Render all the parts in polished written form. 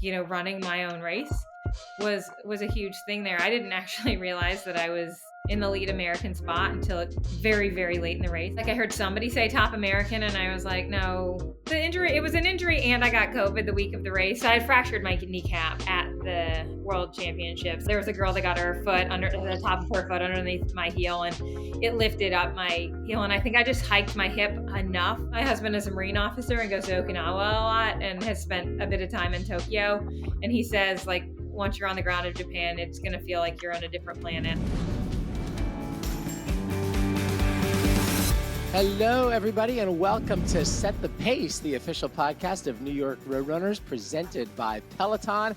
running my own race was a huge thing there. I didn't actually realize that I was in the lead American spot until very, very late in the race. Like I heard somebody say top American and I was like, no, it was an injury and I got COVID the week of the race. I had fractured my kneecap at the World Championships. There was a girl that got her foot under the top of her foot underneath my heel and it lifted up my heel. And I think I just hiked my hip enough. My husband is a Marine officer and goes to Okinawa a lot and has spent a bit of time in Tokyo. And he says, like, once you're on the ground of Japan, it's going to feel like you're on a different planet. Hello, everybody, and welcome to Set the Pace, the official podcast of New York Roadrunners, presented by Peloton.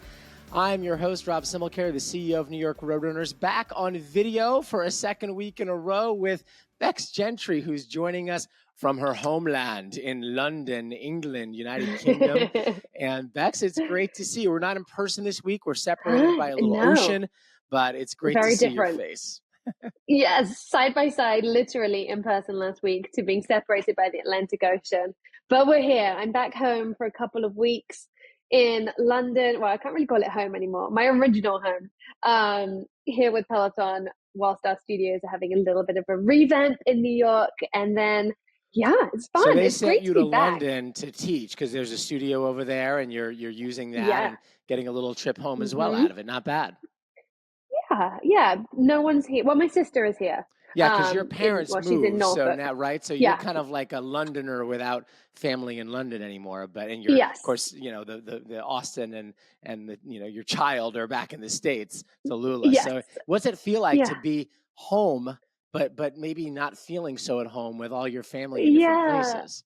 I'm your host, Rob Simmelcarry, the CEO of New York Roadrunners, back on video for a second week in a row with Becs Gentry, who's joining us from her homeland in London, England, United Kingdom. And Becs, it's great to see you. We're not in person this week. We're separated by a little ocean, but it's great to see your face. Yes, side by side, literally in person last week to being separated by the Atlantic Ocean. But we're here. I'm back home for a couple of weeks in London. Well, I can't really call it home anymore. My original home, here with Peloton, whilst our studios are having a little bit of a revamp in New York. And then, yeah, it's fun. So they it's sent great you to to be back. London to teach because there's a studio over there and you're using that and getting a little trip home as well out of it. Not bad. Yeah. No one's here. Well, my sister is here. Yeah, because your parents moved, she's in Norfolk. so now, right? So you're kind of like a Londoner without family in London anymore. But and you're, of course, the Austin and the your child are back in the States, Tallulah. Yes. So what's it feel like to be home, but maybe not feeling so at home with all your family in different places?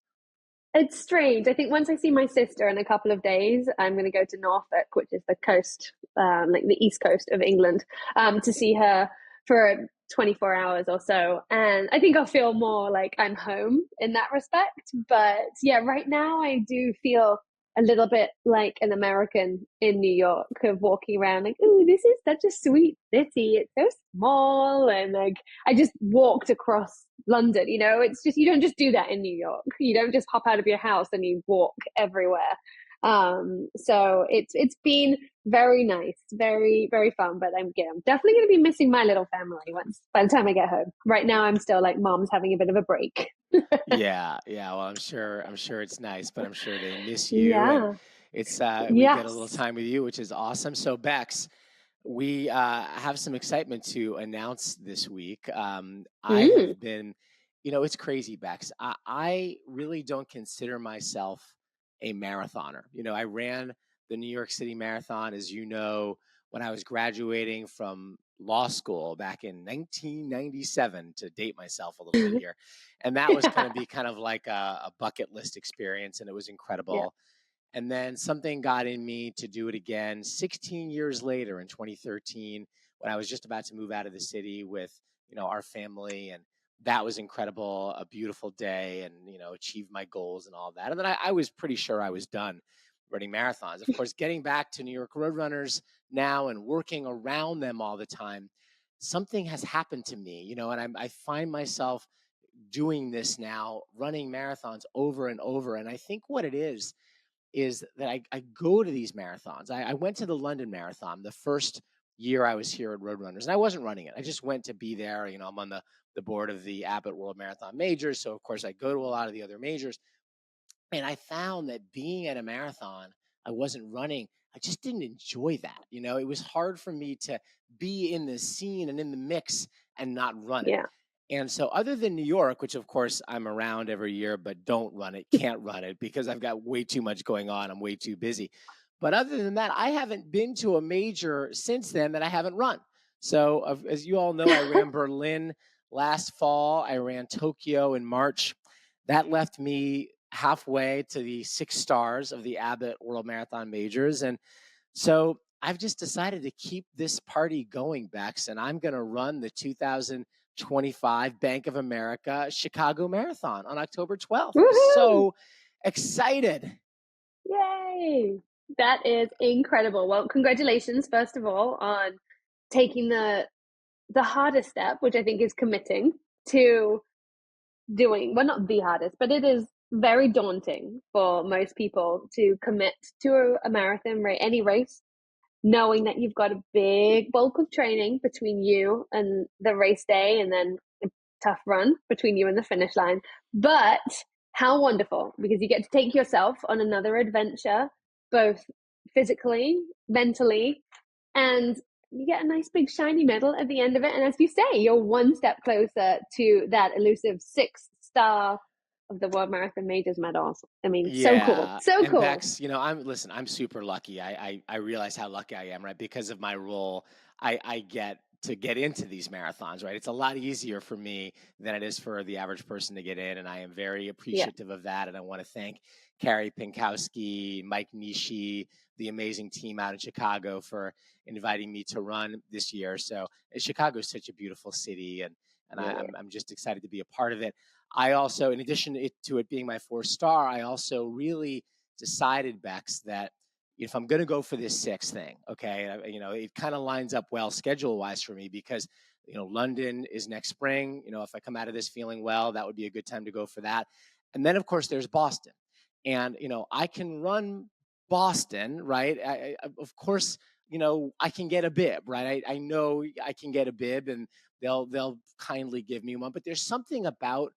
It's strange. I think once I see my sister in a couple of days, I'm going to go to Norfolk, which is the coast, like the east coast of England, to see her for 24 hours or so. And I think I'll feel more like I'm home in that respect. But yeah, right now I do feel a little bit like an American in New York, of walking around like, ooh, this is such a sweet city. It's so small. And like, I just walked across London, it's just, you don't just do that in New York. You don't just hop out of your house and you walk everywhere. So it's been very nice, very, very fun, but I'm definitely going to be missing my little family by the time I get home. Right now, I'm still like, mom's having a bit of a break. Yeah. Well, I'm sure it's nice, but I'm sure they miss you. Yeah. And it's, we get a little time with you, which is awesome. So Becs, we have some excitement to announce this week. I have been, it's crazy, Becs. I really don't consider myself a marathoner. I ran the New York City Marathon, as you know, when I was graduating from law school back in 1997, to date myself a little bit here. And that was going to be kind of like a bucket list experience, and it was incredible. Yeah. And then something got in me to do it again 16 years later in 2013, when I was just about to move out of the city with, our family. And that was incredible, a beautiful day, and, achieved my goals and all that. And then I was pretty sure I was done running marathons. Of course, getting back to New York Roadrunners now and working around them all the time, something has happened to me, and I find myself doing this now, running marathons over and over. And I think what it is that I go to these marathons. I went to the London Marathon the first year I was here at Roadrunners, and I wasn't running it. I just went to be there. I'm on the board of the Abbott World Marathon Majors. So, of course, I go to a lot of the other majors. And I found that being at a marathon, I wasn't running. I just didn't enjoy that. It was hard for me to be in the scene and in the mix and not run it. Yeah. And so other than New York, which of course I'm around every year, but don't run it, can't run it because I've got way too much going on. I'm way too busy. But other than that, I haven't been to a major since then that I haven't run. So as you all know, I ran Berlin last fall. I ran Tokyo in March. That left me halfway to the 6 stars of the Abbott World Marathon Majors. And so I've just decided to keep this party going, Becs, and I'm going to run the 2025 Bank of America Chicago Marathon on October 12th. I'm so excited. Yay. That is incredible. Well, congratulations, first of all, on taking the hardest step, which I think is committing to doing, well, not the hardest, but it is very daunting for most people to commit to a marathon, any race, knowing that you've got a big bulk of training between you and the race day, and then a tough run between you and the finish line. But how wonderful, because you get to take yourself on another adventure, both physically, mentally, and you get a nice big shiny medal at the end of it. And as you say, you're one step closer to that elusive 6th star of the World Marathon Majors medals. I mean, so cool. So and cool. Bex, I'm super lucky. I realize how lucky I am, right? Because of my role, I get to get into these marathons, right? It's a lot easier for me than it is for the average person to get in, and I am very appreciative of that. And I want to thank Carrie Pinkowski, Mike Nishi, the amazing team out in Chicago for inviting me to run this year. So Chicago is such a beautiful city, and I'm just excited to be a part of it. I also, in addition to it being my 4th star, I also really decided, Bex, that if I'm going to go for this 6th thing, okay, it kind of lines up well schedule-wise for me because, London is next spring. If I come out of this feeling well, that would be a good time to go for that. And then, of course, there's Boston. And, I can run Boston, right? Of course, I can get a bib, right? I know I can get a bib, and they'll kindly give me one. But there's something about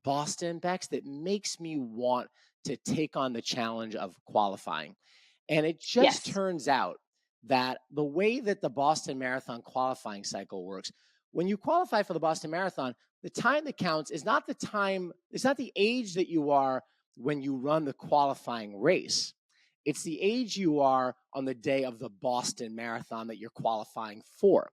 Boston, Bex, that makes me want to take on the challenge of qualifying. And it just turns out that the way that the Boston Marathon qualifying cycle works, when you qualify for the Boston Marathon, the time that counts is not the time, it's not the age that you are when you run the qualifying race. It's the age you are on the day of the Boston Marathon that you're qualifying for.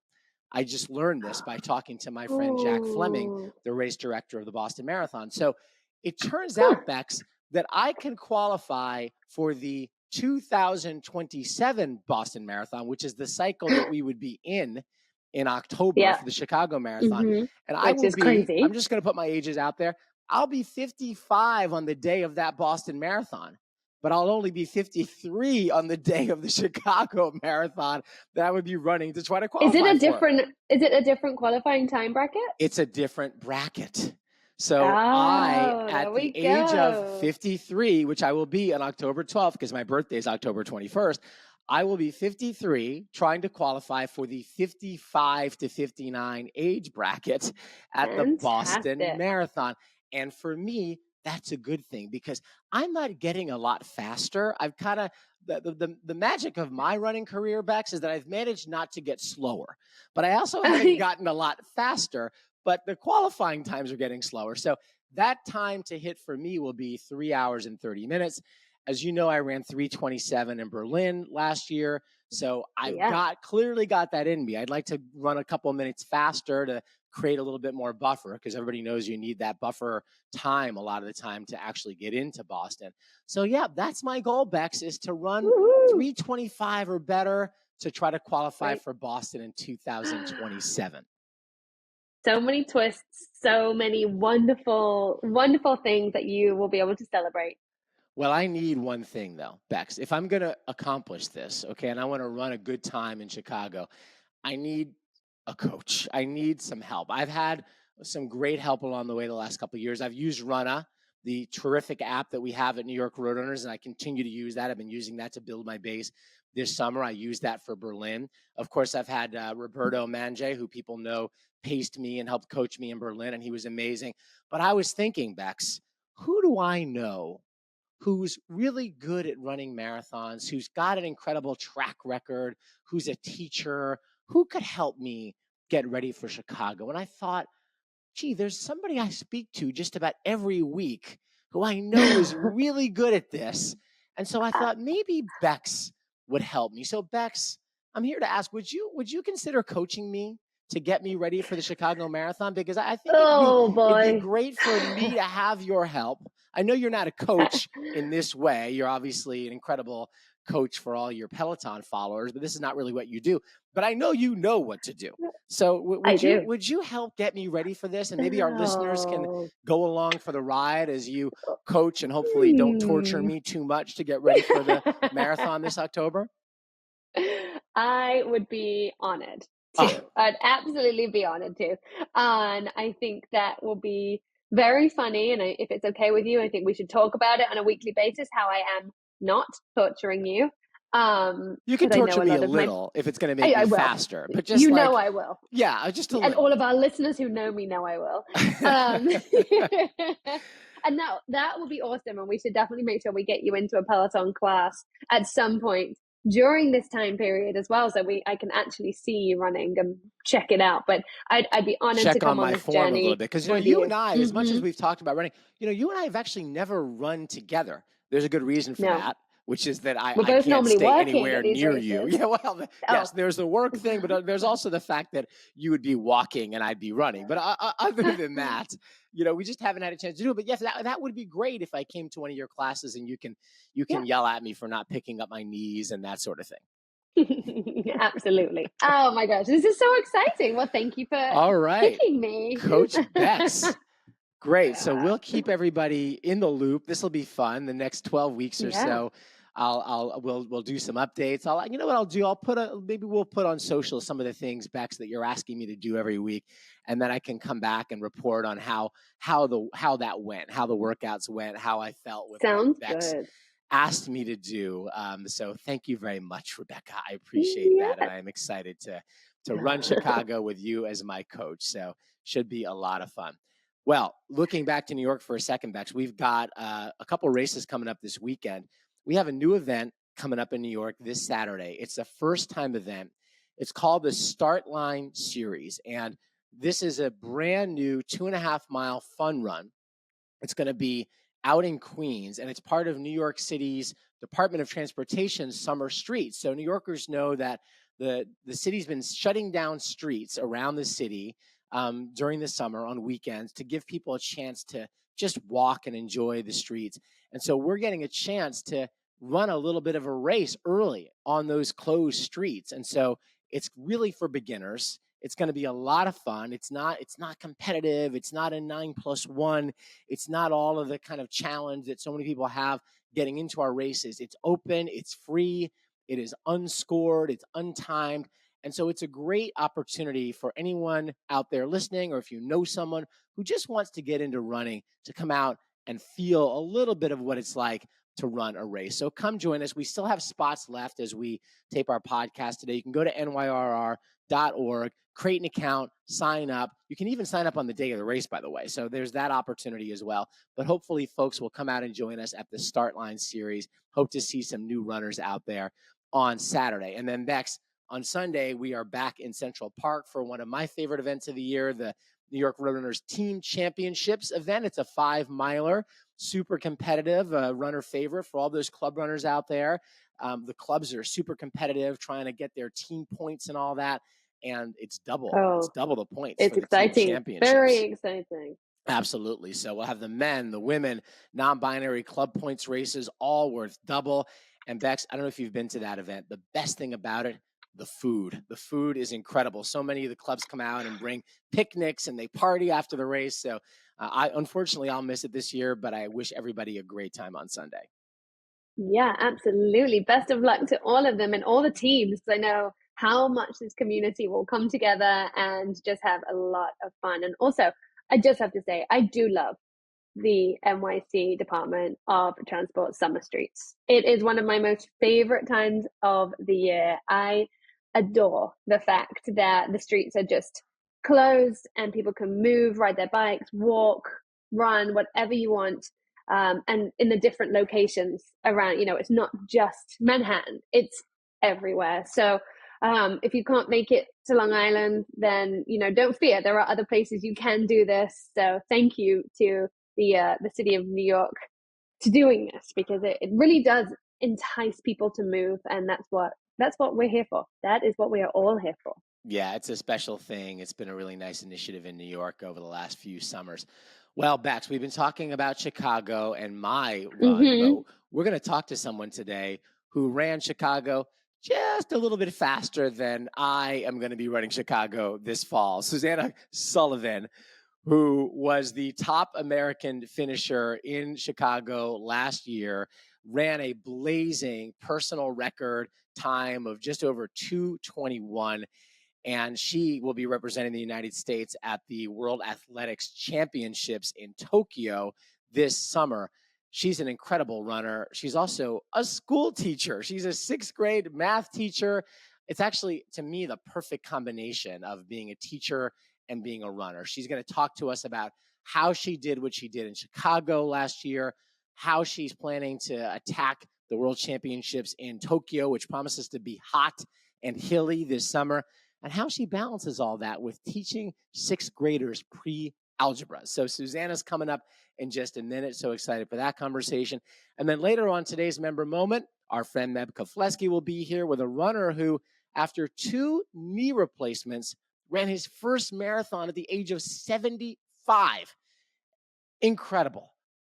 I just learned this by talking to my friend Jack Fleming, the race director of the Boston Marathon. So it turns out, Bex, that I can qualify for the 2027 Boston Marathon, which is the cycle that we would be in October for the Chicago Marathon. And I will be, crazy. I'm just going to put my ages out there. I'll be 55 on the day of that Boston Marathon, but I'll only be 53 on the day of the Chicago Marathon that I would be running to try to qualify. Is it a different qualifying time bracket? It's a different bracket. So at the age of 53, which I will be on October 12th, because my birthday is October 21st, I will be 53 trying to qualify for the 55 to 59 age bracket at the Boston Marathon. And for me, that's a good thing because I'm not getting a lot faster. I've kind of, the magic of my running career, Bex, is that I've managed not to get slower, but I also haven't gotten a lot faster, but the qualifying times are getting slower. So that time to hit for me will be 3 hours and 30 minutes. As you know, I ran 3:27 in Berlin last year. So I've clearly got that in me. I'd like to run a couple of minutes faster to create a little bit more buffer because everybody knows you need that buffer time a lot of the time to actually get into Boston. So yeah, that's my goal, Bex, is to run 3:25 or better to try to qualify for Boston in 2027. So many twists, so many wonderful, wonderful things that you will be able to celebrate. Well, I need one thing, though, Bex. If I'm going to accomplish this, okay, and I want to run a good time in Chicago, I need a coach. I need some help. I've had some great help along the way the last couple of years. I've used Runna, the terrific app that we have at New York Road Runners, and I continue to use that. I've been using that to build my base this summer. I used that for Berlin. Of course, I've had Roberto Mange, who people know paced me and helped coach me in Berlin, and he was amazing. But I was thinking, Bex, who do I know who's really good at running marathons, who's got an incredible track record, who's a teacher, who could help me get ready for Chicago? And I thought, gee, there's somebody I speak to just about every week who I know is really good at this. And so I thought maybe Bex would help me. So Bex, I'm here to ask, would you consider coaching me to get me ready for the Chicago Marathon? Because I think it'd be great for me to have your help. I know you're not a coach in this way. You're obviously an incredible coach for all your Peloton followers, but this is not really what you do. But I know you know what to do. So would you help get me ready for this? And maybe our listeners can go along for the ride as you coach and hopefully don't torture me too much to get ready for the marathon this October? I would be honored to. I'd absolutely be honored to. And I think that will be very funny. And if it's okay with you, I think we should talk about it on a weekly basis, how I am not torturing you. You can Because I know torture a me lot a of my, little if it's going to make I me will. faster, but just I will. yeah, just a And all little. of our listeners who know me know I will. And that will be awesome. And we should definitely make sure we get you into a Peloton class at some point during this time period as well, so I can actually see you running and check it out. But I'd be honored to Check on come on my this form a little journey bit, because with you you. and I, as much as we've talked about running, you and I have actually never run together. There's a good reason for that, which is that We're I both can't normally stay working anywhere at these near races. you. Yeah, well, yes, there's the work thing, but there's also the fact that you would be walking and I'd be running. But other than that, we just haven't had a chance to do it. But yes, that would be great if I came to one of your classes and you can yell at me for not picking up my knees and that sort of thing. Absolutely. Oh my gosh, this is so exciting. Well, thank you for picking me. Coach Becs. Great. So we'll keep everybody in the loop. This will be fun. The next 12 weeks or so, we'll do some updates. You know what I'll do? Maybe we'll put on social some of the things, Bex, that you're asking me to do every week, and then I can come back and report on how that went, how the workouts went, how I felt with what Bex asked me to do. So thank you very much, Rebecca. I appreciate that, and I'm excited to run Chicago with you as my coach. So should be a lot of fun. Well, looking back to New York for a second, Bex, we've got a couple races coming up this weekend. We have a new event coming up in New York this Saturday. It's a first-time event. It's called the Start Line Series, and this is a brand new 2.5-mile fun run. It's going to be out in Queens, and it's part of New York City's Department of Transportation's Summer Streets. So New Yorkers know that the city's been shutting down streets around the city during the summer on weekends to give people a chance to just walk and enjoy the streets. And so we're getting a chance to run a little bit of a race early on those closed streets. And so it's really for beginners. It's going to be a lot of fun. It's not competitive. It's not a 9+1. It's not all of the kind of challenge that so many people have getting into our races. It's open. It's free. It is unscored. It's untimed. And so it's a great opportunity for anyone out there listening, or if you know someone who just wants to get into running, to come out and feel a little bit of what it's like to run a race. So come join us. We still have spots left as we tape our podcast today. You can go to NYRR.org, create an account, sign up. You can even sign up on the day of the race, by the way. So there's that opportunity as well. But hopefully folks will come out and join us at the Start Line Series. Hope to see some new runners out there on Saturday. And then Bex, on Sunday, we are back in Central Park for one of my favorite events of the year, the New York Runners Team Championships event. It's a 5-miler, super competitive, runner favorite for all those club runners out there. The clubs are super competitive, trying to get their team points and all that. And it's double the points. It's for the exciting. Team Championships. Very exciting. Absolutely. So we'll have the men, the women, non-binary club points races, all worth double. And Bex, I don't know if you've been to that event. The best thing about it, the food. The food is incredible. So many of the clubs come out and bring picnics and they party after the race. So unfortunately, I'll miss it this year, but I wish everybody a great time on Sunday. Yeah, absolutely. Best of luck to all of them and all the teams. I know how much this community will come together and just have a lot of fun. And also, I just have to say, I do love the NYC Department of Transport Summer Streets. It is one of my most favorite times of the year. I adore the fact that the streets are just closed and people can move, ride their bikes, walk, run, whatever you want. And in the different locations around, it's not just Manhattan, it's everywhere. So if you can't make it to Long Island, then, don't fear. There are other places you can do this. So thank you to the city of New York to doing this, because it really does entice people to move. And that's what we're here for. That is what we are all here for. Yeah, it's a special thing. It's been a really nice initiative in New York over the last few summers. Well, Bex, we've been talking about Chicago and my run, but we're going to talk to someone today who ran Chicago just a little bit faster than I am going to be running Chicago this fall. Susanna Sullivan, who was the top American finisher in Chicago last year, ran a blazing personal record time of just over 2:21. and she will be representing the United States at the World Athletics Championships in Tokyo this summer. She's an incredible runner. She's also a school teacher. She's a 6th grade math teacher. It's actually, to me, the perfect combination of being a teacher and being a runner. She's going to talk to us about how she did what she did in Chicago last year, how she's planning to attack the World Championships in Tokyo, which promises to be hot and hilly this summer, and how she balances all that with teaching 6th graders pre-algebra. So Susanna's coming up in just a minute. So excited for that conversation. And then later on today's member moment, our friend Meb Keflezighi will be here with a runner who, after 2 knee replacements, ran his first marathon at the age of 75. Incredible.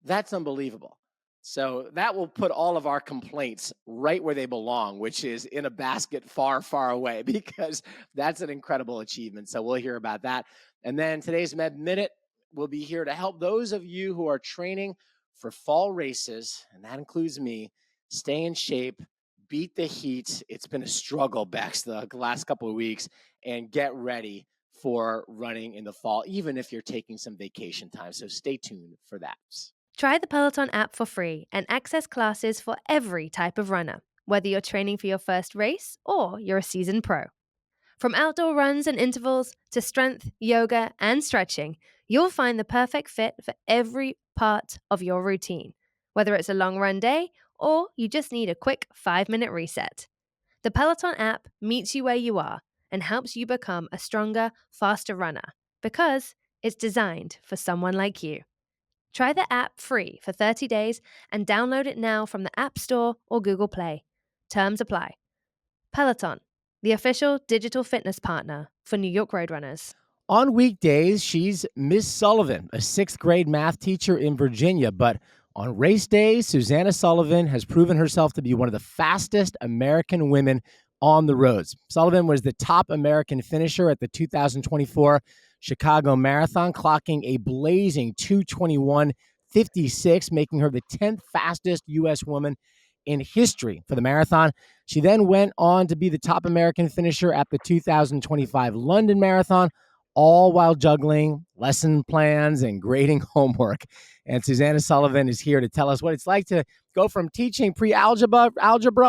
That's unbelievable. So that will put all of our complaints right where they belong, which is in a basket far, far away, because that's an incredible achievement. So we'll hear about that. And then today's Med Minute will be here to help those of you who are training for fall races, and that includes me, stay in shape, beat the heat. It's been a struggle, Bex, the last couple of weeks, and get ready for running in the fall, even if you're taking some vacation time. So stay tuned for that. Try the Peloton app for free and access classes for every type of runner, whether you're training for your first race or you're a seasoned pro. From outdoor runs and intervals to strength, yoga, and stretching, you'll find the perfect fit for every part of your routine, whether it's a long run day or you just need a quick 5-minute reset. The Peloton app meets you where you are and helps you become a stronger, faster runner because it's designed for someone like you. Try the app free for 30 days and download it now from the App Store or Google Play. Terms apply. Peloton, the official digital fitness partner for New York Roadrunners. On weekdays, she's Miss Sullivan, a 6th grade math teacher in Virginia. But on race days, Susanna Sullivan has proven herself to be one of the fastest American women on the roads. Sullivan was the top American finisher at the 2024 Chicago Marathon, clocking a blazing 2:21:56, making her the 10th fastest U.S. woman in history for the marathon. She then went on to be the top American finisher at the 2025 London Marathon, all while juggling lesson plans and grading homework. And Susanna Sullivan is here to tell us what it's like to go from teaching pre-algebra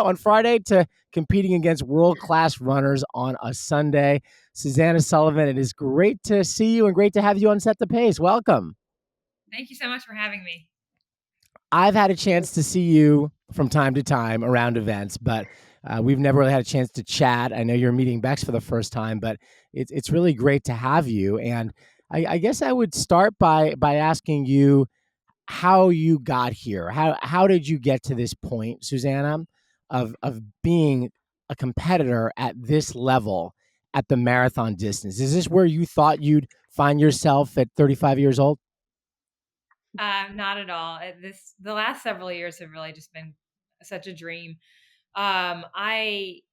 on Friday to competing against world-class runners on a Sunday. Susanna Sullivan, it is great to see you and great to have you on Set the Pace. Welcome. Thank you so much for having me. I've had a chance to see you from time to time around events, but we've never really had a chance to chat. I know you're meeting Bex for the first time, but it's really great to have you. And I guess I would start by asking you how you got here. How did you get to this point, Susanna, of being a competitor at this level at the marathon distance? Is this where you thought you'd find yourself at 35 years old? Not at all. The last several years have really just been such a dream. I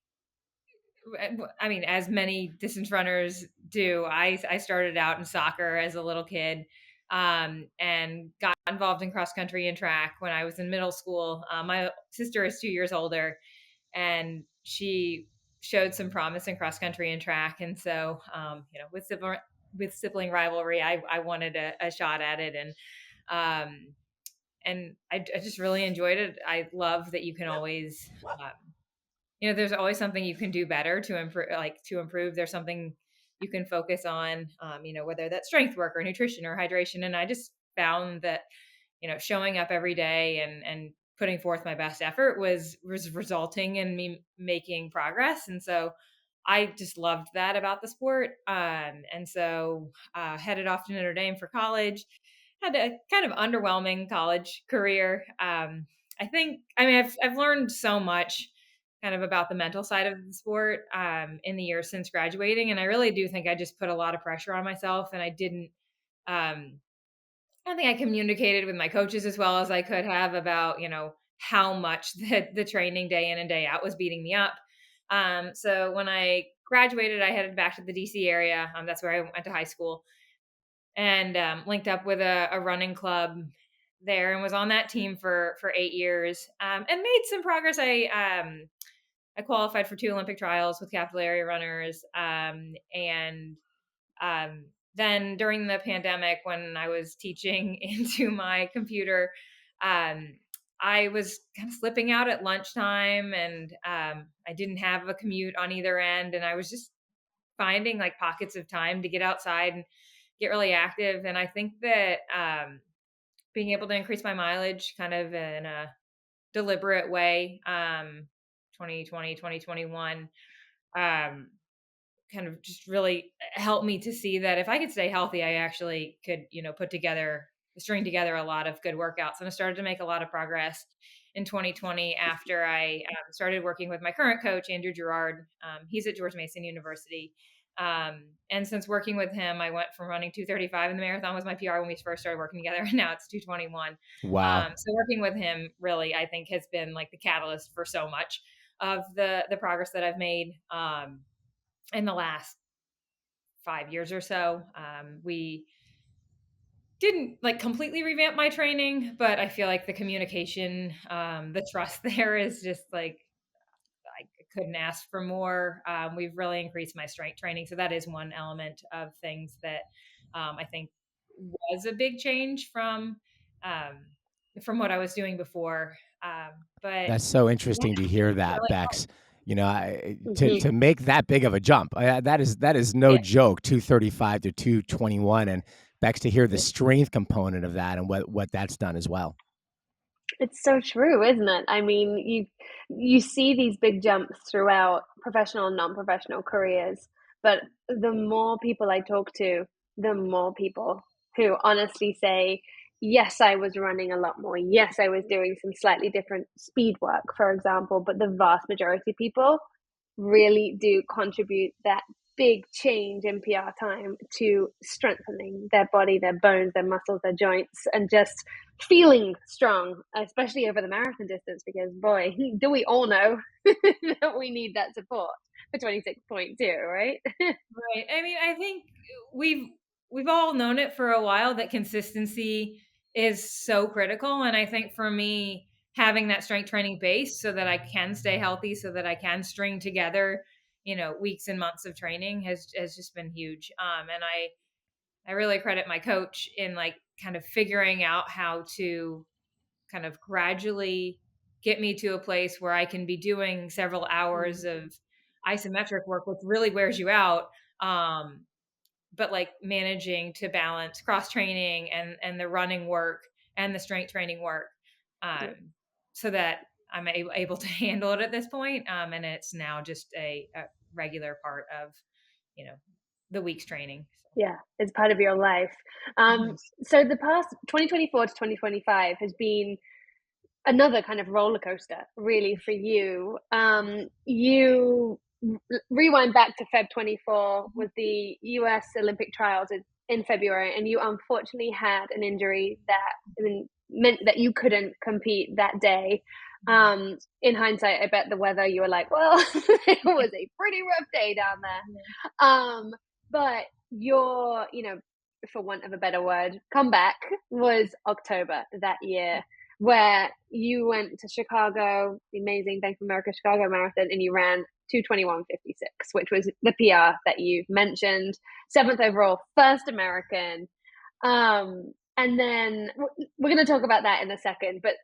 mean, as many distance runners do, I started out in soccer as a little kid, and got involved in cross country and track when I was in middle school. My sister is 2 years older, and she showed some promise in cross country and track, and so with sibling rivalry, I wanted a shot at it, and I just really enjoyed it. I love that you can always, there's always something you can do better to improve. There's something you can focus on, whether that's strength work or nutrition or hydration. And I just found that, showing up every day and putting forth my best effort was resulting in me making progress. And so I just loved that about the sport. And so headed off to Notre Dame for college, had a kind of underwhelming college career. I've learned so much kind of about the mental side of the sport in the years since graduating. And I really do think I just put a lot of pressure on myself, and um, I don't think I communicated with my coaches as well as I could have about, how much the training day in and day out was beating me up. So when I graduated, I headed back to the DC area. That's where I went to high school, and linked up with a running club there, and was on that team for 8 years, and made some progress. I qualified for 2 Olympic trials with capital area runners. Then during the pandemic, when I was teaching into my computer, I was kind of slipping out at lunchtime, and I didn't have a commute on either end. And I was just finding like pockets of time to get outside and get really active. And I think that being able to increase my mileage kind of in a deliberate way, 2020, 2021, kind of just really helped me to see that if I could stay healthy, I actually could, string together a lot of good workouts. And I started to make a lot of progress in 2020 after I started working with my current coach, Andrew Gerard. He's at George Mason University. And since working with him, I went from running 2:35 in the marathon was my PR when we first started working together, and now it's 2:21. Wow. So working with him really, I think, has been like the catalyst for so much of the progress that I've made in the last 5 years or so. We didn't like completely revamp my training, but I feel like the communication, the trust there is just like, I couldn't ask for more. We've really increased my strength training. So that is one element of things that I think was a big change from what I was doing before. But That's so yeah, interesting to hear that, really, Bex. To make that big of a jump, that is no yeah. joke. 235 to 221, and Bex, to hear the strength component of that and what that's done as well. It's so true, isn't it? I mean, you see these big jumps throughout professional and non-professional careers, but the more people I talk to, the more people who honestly say, yes, I was running a lot more. Yes, I was doing some slightly different speed work, for example, but the vast majority of people really do contribute that big change in PR time to strengthening their body, their bones, their muscles, their joints, and just feeling strong, especially over the marathon distance, because boy, do we all know that we need that support for 26.2, right? Right. I mean, I think we've all known it for a while that consistency is so critical. And I think for me, having that strength training base so that I can stay healthy, so that I can string together, weeks and months of training has just been huge. And I really credit my coach in like kind of figuring out how to kind of gradually get me to a place where I can be doing several hours of isometric work, which really wears you out. But like managing to balance cross training and the running work and the strength training work, so that I'm able to handle it at this point. And it's now just a regular part of, the week's training. Yeah, it's part of your life. So the past 2024 to 2025 has been another kind of roller coaster, really, for you. You rewind back to Feb 24 with the US Olympic trials in February, and you unfortunately had an injury that meant that you couldn't compete that day. In hindsight, I bet the weather, you were like, well, it was a pretty rough day down there. But your, for want of a better word, comeback was October that year, where you went to Chicago, the amazing Bank of America Chicago Marathon, and you ran 2:21:56, which was the PR that you've mentioned, 7th overall, first American. And then we're going to talk about that in a second, but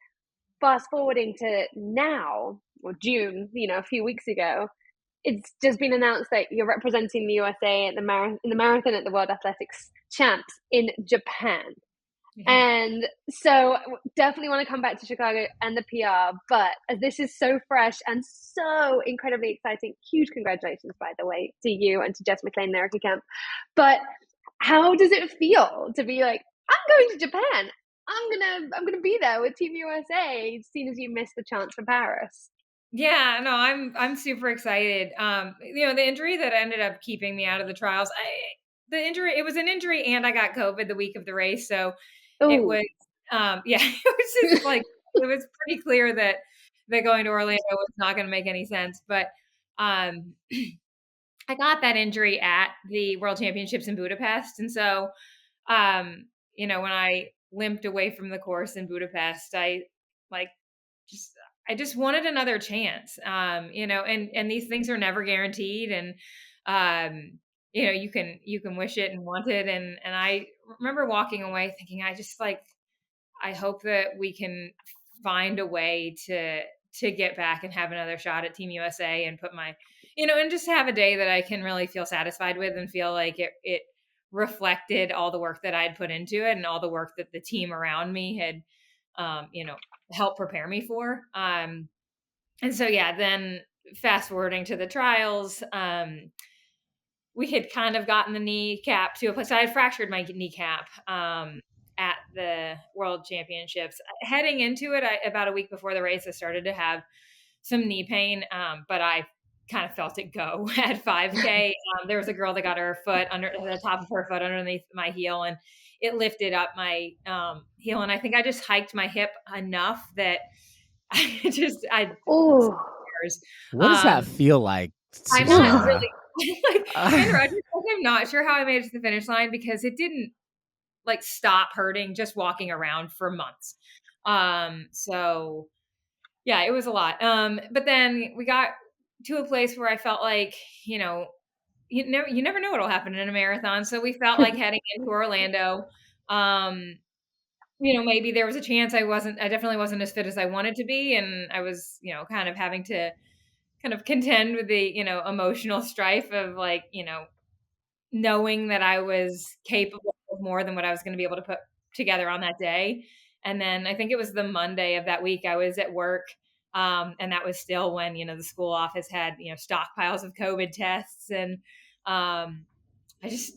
fast forwarding to now, or June, a few weeks ago, it's just been announced that you're representing the USA at in the marathon at the World Athletics Champs in Japan. And so definitely want to come back to Chicago and the PR, but as this is so fresh and so incredibly exciting, huge congratulations, by the way, to you and to Jess McLean and Erica Kemp. But how does it feel to be like, I'm going to Japan, I'm gonna be there with Team USA, as soon as you missed the chance for Paris? Yeah, no, I'm super excited. The injury that ended up keeping me out of the trials, it was an injury, and I got COVID the week of the race, so it was, it was just like, it was pretty clear that going to Orlando was not going to make any sense. But I got that injury at the World Championships in Budapest, and so when I limped away from the course in Budapest, I like just I just wanted another chance. And these things are never guaranteed. And, you can wish it and want it. And I remember walking away thinking, I hope that we can find a way to get back and have another shot at Team USA and put and just have a day that I can really feel satisfied with and feel like it reflected all the work that I'd put into it and all the work that the team around me had, helped prepare me for. And so, yeah, then fast forwarding to the trials, we had kind of gotten the kneecap to a place. I had fractured my kneecap at the World Championships. Heading into it, about a week before the race, I started to have some knee pain, but I kind of felt it go at 5K. There was a girl that got her foot under the top of her foot underneath my heel, and it lifted up my heel. And I think I just hiked my hip enough that Oh, what does that feel like, I'm not Susanna? really in retrospect, I'm not sure how I made it to the finish line because it didn't stop hurting just walking around for months. So yeah, it was a lot. But then we got to a place where I felt like, you never know what'll happen in a marathon. So we felt like heading into Orlando. Maybe there was a chance I definitely wasn't as fit as I wanted to be. And I was, kind of having to kind of contend with the, emotional strife of knowing that I was capable of more than what I was going to be able to put together on that day. And then I think it was the Monday of that week I was at work. And that was still when, the school office had, stockpiles of COVID tests. And I just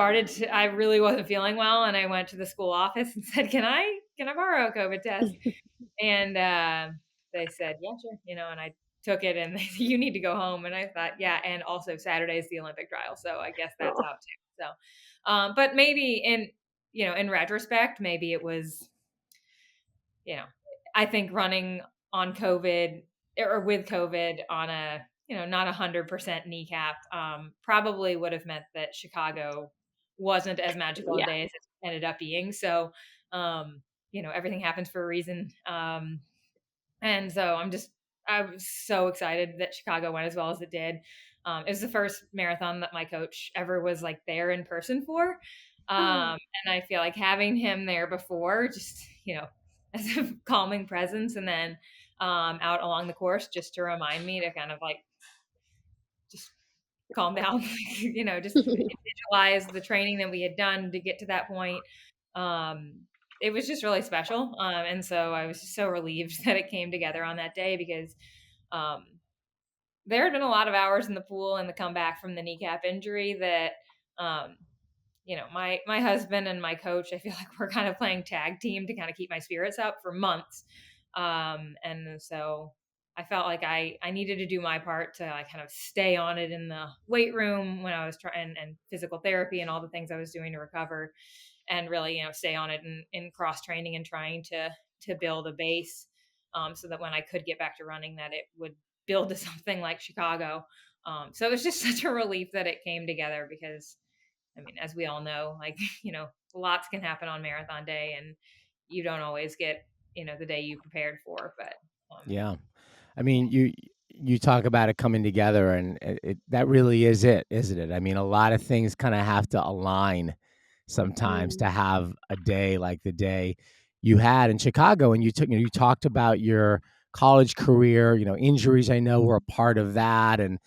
I really wasn't feeling well. And I went to the school office and said, can I borrow a COVID test? And they said, yeah, sure. And I took it and you need to go home. And I thought, yeah. And also Saturday is the Olympic trial. So I guess that's out too. So, but maybe in retrospect, maybe it was, I think running on COVID or with COVID on a, not 100% kneecap, probably would have meant that Chicago wasn't as magical a day as it ended up being. So, everything happens for a reason. And so I was so excited that Chicago went as well as it did. It was the first marathon that my coach ever was there in person for. And I feel like having him there before, just, as a calming presence, and then out along the course just to remind me to kind of just calm down, just visualize the training that we had done to get to that point. It was just really special. And so I was just so relieved that it came together on that day because there had been a lot of hours in the pool and the comeback from the kneecap injury that, my husband and my coach, I feel like we're kind of playing tag team to kind of keep my spirits up for months. And so I felt like I needed to do my part to kind of stay on it in the weight room when I was trying and physical therapy and all the things I was doing to recover, and really, stay on it in cross training and trying to build a base, so that when I could get back to running, that it would build to something like Chicago. So it was just such a relief that it came together because, I mean, as we all know, lots can happen on marathon day and you don't always get, the day you prepared for, but yeah. I mean, you talk about it coming together, and that really is it, isn't it? I mean, a lot of things kind of have to align sometimes to have a day like the day you had in Chicago. And you talked about your college career. Injuries I know were a part of that, and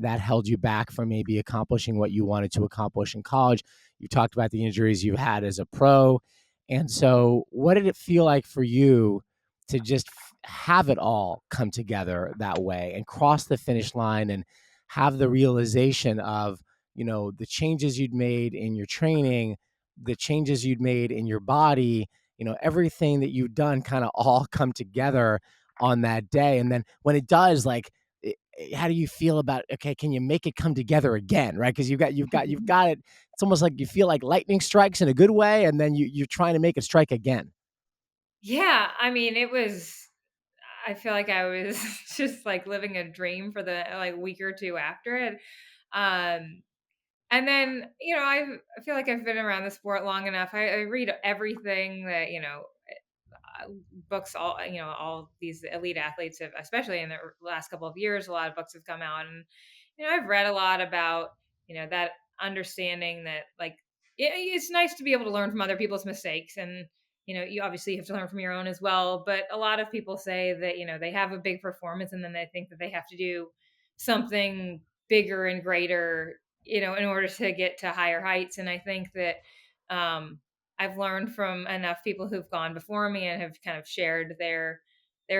that held you back from maybe accomplishing what you wanted to accomplish in college. You talked about the injuries you had as a pro, and so what did it feel like for you to just have it all come together that way and cross the finish line and have the realization of, the changes you'd made in your training, the changes you'd made in your body, everything that you've done kind of all come together on that day. And then when it does, how do you feel about, okay, can you make it come together again? Right. Cause you've got it. It's almost like you feel like lightning strikes in a good way. And then you're trying to make it strike again. yeah, I mean, I feel like I was just living a dream for the week or two after it. And then, I feel like I've been around the sport long enough. I read everything that, books, all these elite athletes have, especially in the last couple of years, a lot of books have come out, and I've read a lot about that understanding that like it's nice to be able to learn from other people's mistakes, and you obviously have to learn from your own as well. But a lot of people say that they have a big performance, and then they think that they have to do something bigger and greater, in order to get to higher heights. And I think that I've learned from enough people who've gone before me and have kind of shared their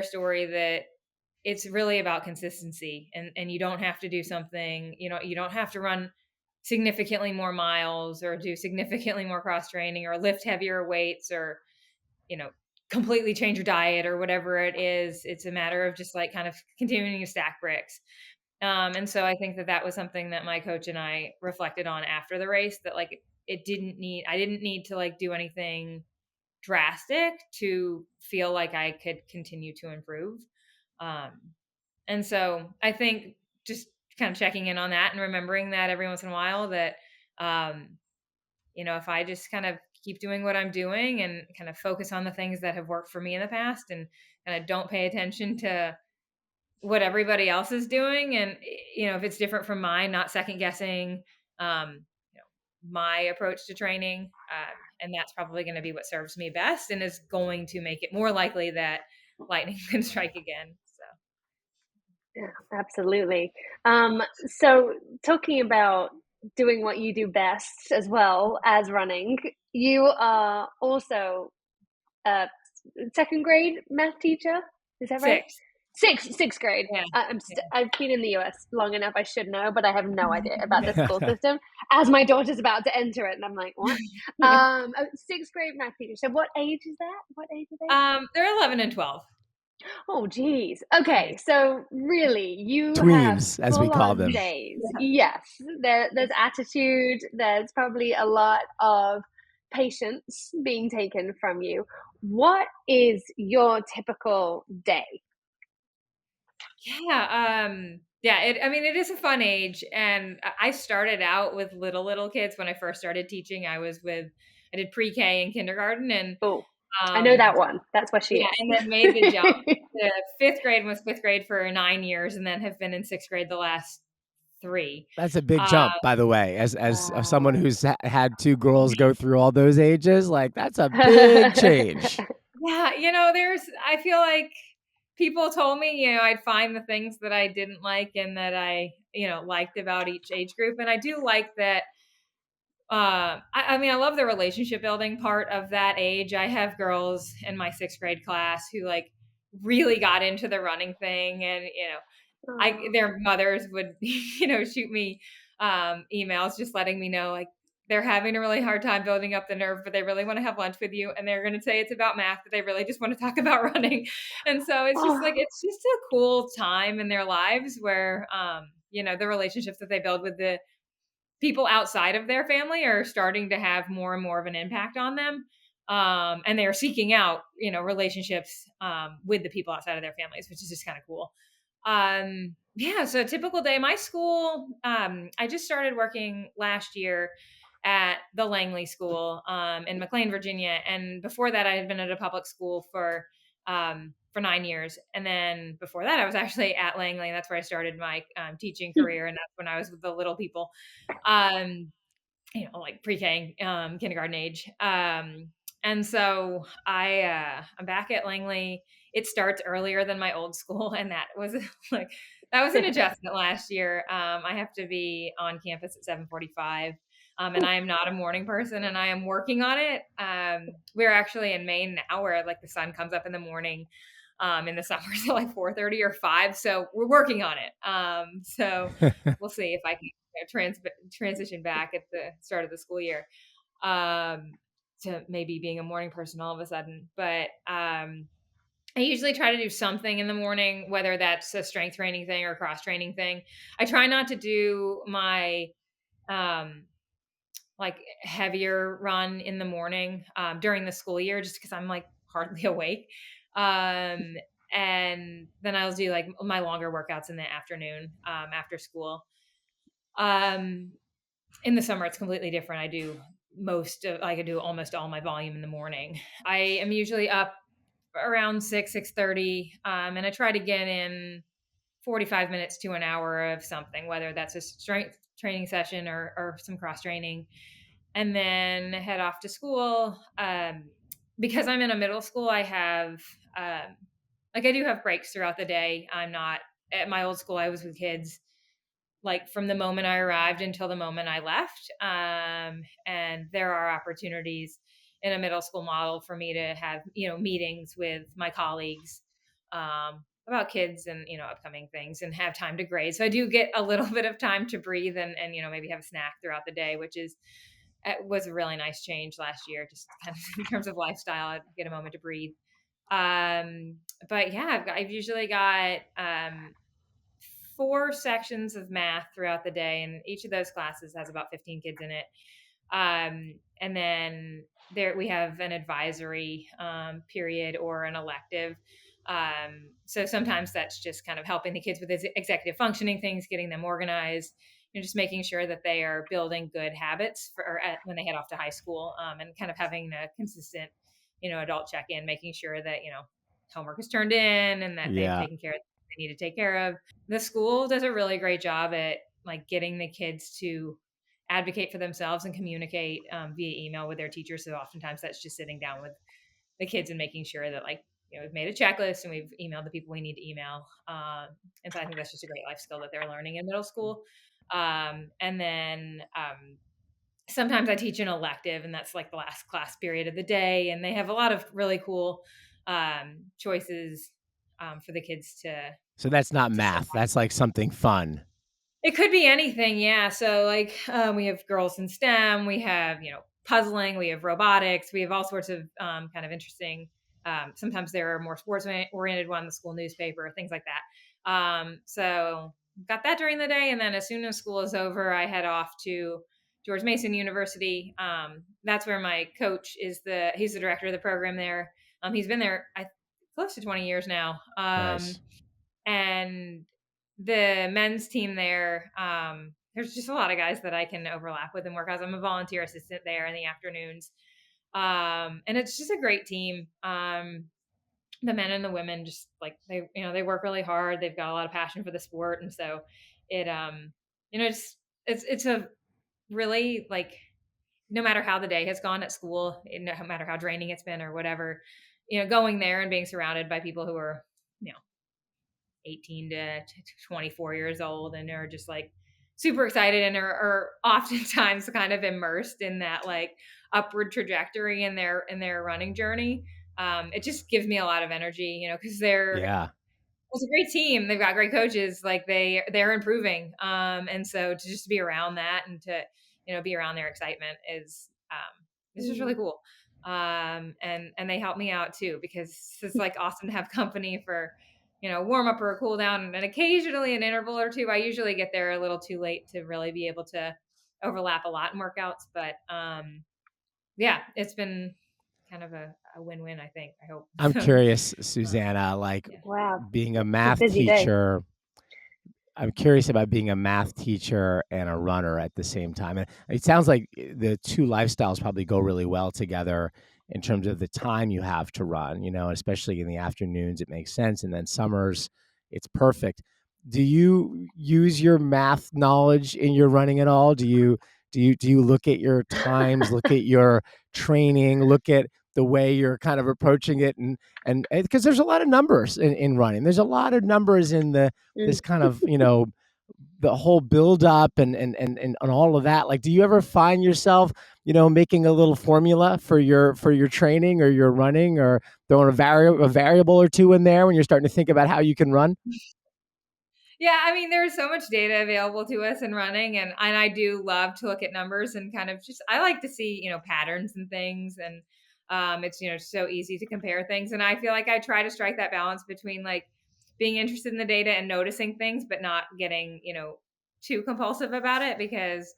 story that it's really about consistency, and you don't have to do something, you don't have to run significantly more miles or do significantly more cross training or lift heavier weights or, completely change your diet or whatever it is. It's a matter of just like kind of continuing to stack bricks. And so I think that was something that my coach and I reflected on after the race, that like I didn't need to like do anything drastic to feel like I could continue to improve. And so I think just kind of checking in on that and remembering that every once in a while that, if I just kind of keep doing what I'm doing and kind of focus on the things that have worked for me in the past, and I don't pay attention to what everybody else is doing. And, if it's different from mine, not second guessing, my approach to training. And that's probably going to be what serves me best and is going to make it more likely that lightning can strike again. So. Yeah, absolutely. So talking about doing what you do best as well as running, you are also a second grade math teacher. Is that right? Sixth grade. Yeah. I've been in the US long enough. I should know, but I have no idea about the school system. As my daughter's about to enter it, and I'm like, what? Sixth grade math teacher. So what age is that? What age are they? They're 11 and 12. Oh, geez. Okay, so really, you tweens, have as we call them. days. Yes, there's attitude. There's probably a lot of patience being taken from you. What is your typical day? Yeah, it is a fun age, and I started out with little kids when I first started teaching. I did pre-K and kindergarten, and I know that one. That's what she is. And then made the jump to fifth grade, was fifth grade for 9 years, and then have been in sixth grade the last 3. That's a big jump, by the way, as someone who's had 2 girls go through all those ages. Like, that's a big change. Yeah, I feel like people told me, I'd find the things that I didn't like and that I, liked about each age group. And I do like that. I love the relationship building part of that age. I have girls in my sixth grade class who like really got into the running thing, and their mothers would shoot me emails just letting me know like they're having a really hard time building up the nerve, but they really want to have lunch with you, and they're going to say it's about math, but they really just want to talk about running. And so it's just like it's just a cool time in their lives where the relationships that they build with the people outside of their family are starting to have more and more of an impact on them. And they are seeking out, relationships with the people outside of their families, which is just kind of cool. So typical day, my school, I just started working last year at the Langley School in McLean, Virginia. And before that, I had been at a public school for 9 years. And then before that, I was actually at Langley. And that's where I started my teaching career. And that's when I was with the little people, like pre-K, kindergarten age. And so I'm back at Langley. It starts earlier than my old school. And that was an adjustment last year. I have to be on campus at 7:45. And I am not a morning person, and I am working on it. We're actually in Maine now where like the sun comes up in the morning. In the summers at like 4:30 or 5. So we're working on it. So we'll see if I can transition back at the start of the school year to maybe being a morning person all of a sudden. But I usually try to do something in the morning, whether that's a strength training thing or cross training thing. I try not to do my like heavier run in the morning during the school year, just because I'm like hardly awake. And then I'll do like my longer workouts in the afternoon after school. In the summer, it's completely different. I do almost all my volume in the morning. I am usually up around 6:30. And I try to get in 45 minutes to an hour of something, whether that's a strength training session or some cross training, and then head off to school. Because I'm in a middle school, I have, I do have breaks throughout the day. I'm not at my old school. I was with kids like from the moment I arrived until the moment I left. And there are opportunities in a middle school model for me to have, meetings with my colleagues about kids and, upcoming things and have time to grade. So I do get a little bit of time to breathe and maybe have a snack throughout the day, which it was a really nice change last year, just kind of in terms of lifestyle. I get a moment to breathe. But yeah, I've usually got 4 sections of math throughout the day, and each of those classes has about 15 kids in it. And then we have an advisory period or an elective. So sometimes that's just kind of helping the kids with executive functioning things, getting them organized, just making sure that they are building good habits when they head off to high school, and kind of having a consistent, adult check-in, making sure that, homework is turned in and that they've taken care of what they need to take care of. The school does a really great job at like getting the kids to advocate for themselves and communicate via email with their teachers. So oftentimes that's just sitting down with the kids and making sure that we've made a checklist and we've emailed the people we need to email. And so I think that's just a great life skill that they're learning in middle school. And then sometimes I teach an elective, and that's like the last class period of the day. And they have a lot of really cool choices for the kids to. So that's not math. That's like something fun. It could be anything. Yeah. So we have girls in STEM, we have, puzzling, we have robotics, we have all sorts of kind of interesting. Sometimes there are more sports oriented one, the school newspaper, things like that. So got that during the day. And then as soon as school is over, I head off to George Mason University. That's where my coach he's the director of the program there. He's been there close to 20 years now. Nice. And the men's team there, there's just a lot of guys that I can overlap with and work as. I'm a volunteer assistant there in the afternoons. And it's just a great team. The men and the women just they work really hard. They've got a lot of passion for the sport. And so it's a really no matter how the day has gone at school, no matter how draining it's been or whatever, going there and being surrounded by people who are, 18 to 24 years old and are just super excited and are oftentimes kind of immersed in that upward trajectory in their running journey. It just gives me a lot of energy, because it's a great team. They've got great coaches. They're improving. And so to just be around that and to, be around their excitement is just really cool. And they help me out too, because it's awesome to have company for, warm up or a cool down, and occasionally an interval or two. I usually get there a little too late to really be able to overlap a lot in workouts, but yeah, it's been kind of a win-win, I think. I hope. I'm curious, Susanna, wow, being a math teacher. I'm curious about being a math teacher and a runner at the same time. And it sounds like the two lifestyles probably go really well together in terms of the time you have to run, especially in the afternoons, it makes sense. And then summers, it's perfect. Do you use your math knowledge in your running at all? Do you look at your times, look at your training, look at the way you're kind of approaching it, and because there's a lot of numbers in running. There's a lot of numbers in this kind of, the whole build up and all of that. Do you ever find yourself, making a little formula for your training or your running, or throwing a variable or two in there when you're starting to think about how you can run? Yeah, I mean, there's so much data available to us in running, and I do love to look at numbers and kind of I like to see, patterns and things, and it's, so easy to compare things. And I feel like I try to strike that balance between being interested in the data and noticing things, but not getting, too compulsive about it, because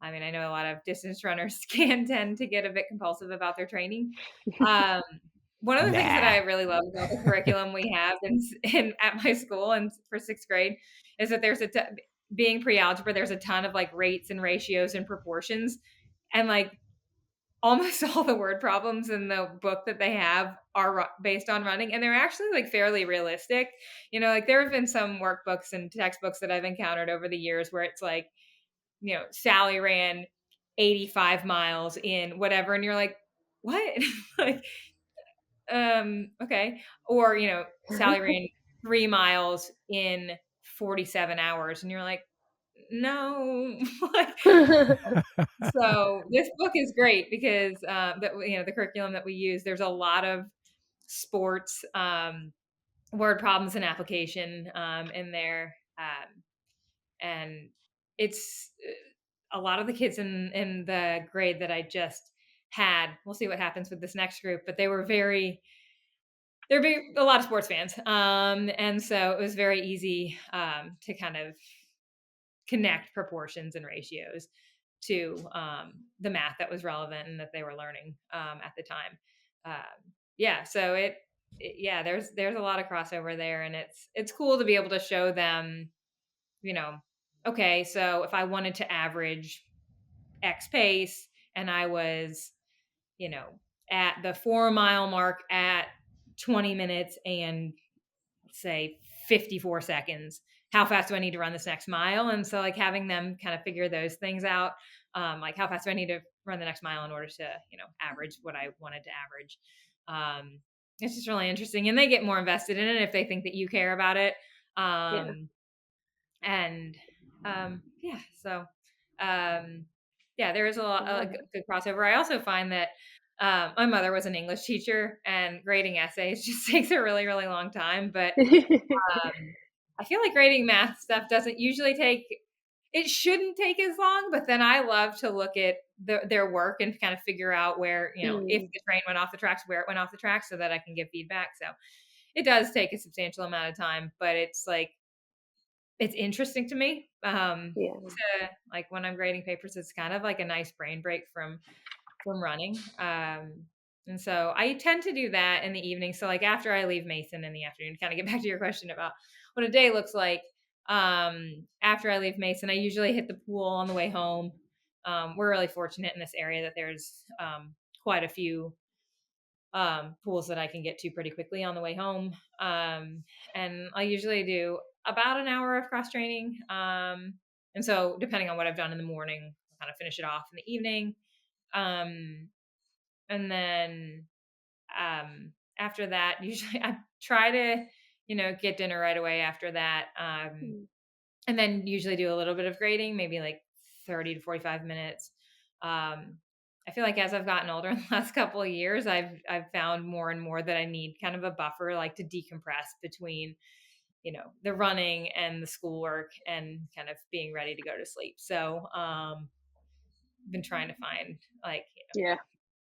I mean, I know a lot of distance runners can tend to get a bit compulsive about their training. One of the things that I really love about the curriculum we have at my school and for 6th grade is that there's being pre-algebra, there's a ton of rates and ratios and proportions. And almost all the word problems in the book that they have are based on running, and they're actually like fairly realistic. You know, like there have been some workbooks and textbooks that I've encountered over the years where it's like, you know, Sally ran 85 miles in whatever, and you're like, what? Like, okay. Or, you know, Sally ran 3 miles in 47 hours, and you're like, no. Like, so this book is great because that, you know, the curriculum that we use, there's a lot of sports word problems and application in there, and it's a lot of the kids in the grade that I just had. We'll see what happens with this next group, but they were they're a lot of sports fans, and so it was very easy to kind of connect proportions and ratios to the math that was relevant and that they were learning at the time. Yeah, so yeah, there's a lot of crossover there, and it's cool to be able to show them, you know, okay, so if I wanted to average X pace and I was, you know, at the 4 mile mark at 20 minutes and say 54 seconds, how fast do I need to run this next mile? And so like having them kind of figure those things out, like how fast do I need to run the next mile in order to, you know, average what I wanted to average. It's just really interesting, and they get more invested in it if they think that you care about it. Yeah. And yeah, so yeah, there is a lot of good crossover. I also find that my mother was an English teacher, and grading essays just takes a really, really long time. But I feel like grading math stuff doesn't usually it shouldn't take as long, but then I love to look at their work and kind of figure out where, you know, if the train went off the tracks, where it went off the tracks, so that I can give feedback. So it does take a substantial amount of time, but it's like, it's interesting to me. To, like, when I'm grading papers, it's kind of like a nice brain break from running. And so I tend to do that in the evening. So like after I leave Mason in the afternoon, to kind of get back to your question about what a day looks like. After I leave Mason, I usually hit the pool on the way home. We're really fortunate in this area that there's quite a few pools that I can get to pretty quickly on the way home. And I usually do about an hour of cross training. And so depending on what I've done in the morning, I'll kind of finish it off in the evening. And then after that, usually I try to, you know, get dinner right away after that. And then usually do a little bit of grading, maybe like 30 to 45 minutes. I feel like as I've gotten older in the last couple of years, I've found more and more that I need kind of a buffer, like to decompress between, you know, the running and the schoolwork and kind of being ready to go to sleep. So been trying to find, like, you know,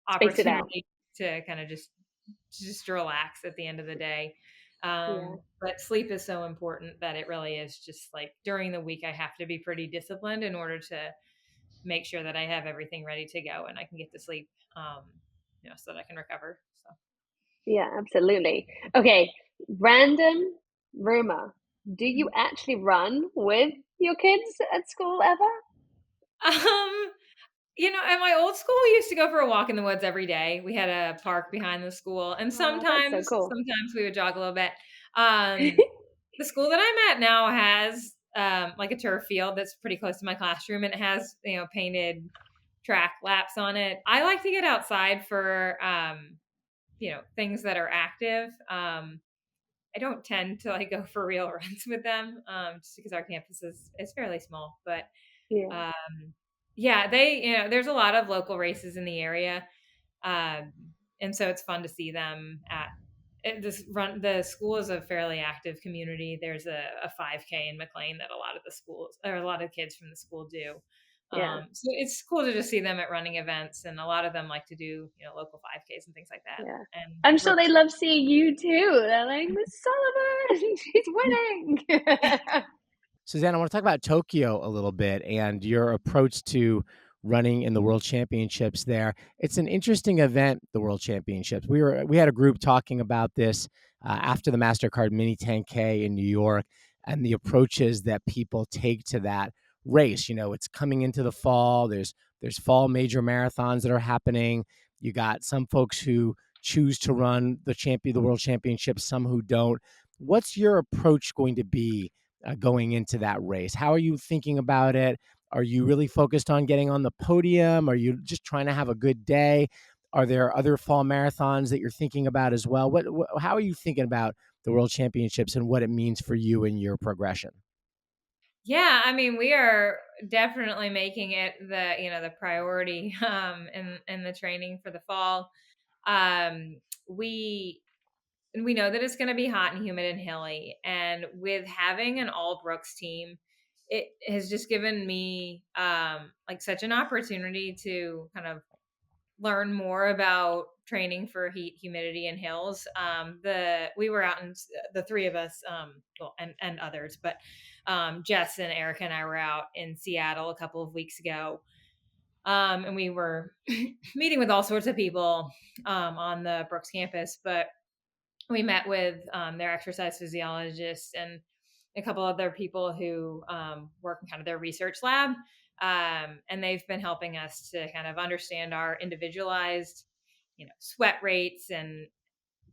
opportunity to kind of just relax at the end of the day. But sleep is so important that it really is just like during the week I have to be pretty disciplined in order to make sure that I have everything ready to go and I can get to sleep, you know, so that I can recover. So yeah, absolutely. Okay, random rumor. Do you actually run with your kids at school ever? You know, at my old school, we used to go for a walk in the woods every day. We had a park behind the school, and That's so cool. sometimes we would jog a little bit. The school that I'm at now has like a turf field that's pretty close to my classroom, and it has, you know, painted track laps on it. I like to get outside for you know, things that are active. I don't tend to like go for real runs with them, just because our campus is fairly small. But yeah, they, you know, there's a lot of local races in the area, and so it's fun to see them at this run. The school is a fairly active community. There's a 5K in McLean that a lot of the schools, or a lot of kids from the school do. So it's cool to just see them at running events, and a lot of them like to do, you know, local 5Ks and things like that. And I'm sure they love seeing you too. They're like, Miss Sullivan, she's winning. Susanna, I want to talk about Tokyo a little bit and your approach to running in the World Championships there. It's an interesting event, the World Championships. We had a group talking about this after the MasterCard Mini 10K in New York and the approaches that people take to that race. You know, it's coming into the fall. There's There's fall major marathons that are happening. You got some folks who choose to run the world championship, some who don't. What's your approach going to be going into that race? How are you thinking about it? Are you really focused on getting on the podium? Are you just trying to have a good day? Are there other fall marathons that you're thinking about as well? How are you thinking about the world championships and what it means for you and your progression? Yeah, I mean, we are definitely making it the priority in the training for the fall. We we know that it's going to be hot and humid and hilly, and with having an all Brooks team, it has just given me like such an opportunity to kind of learn more about training for heat, humidity, and hills. We were out in the three of us, well, and others, but Jess and Erica and I were out in Seattle a couple of weeks ago, and we were meeting with all sorts of people on the Brooks campus. But we met with their exercise physiologist and a couple other people who work in kind of their research lab. And they've been helping us to kind of understand our individualized, sweat rates and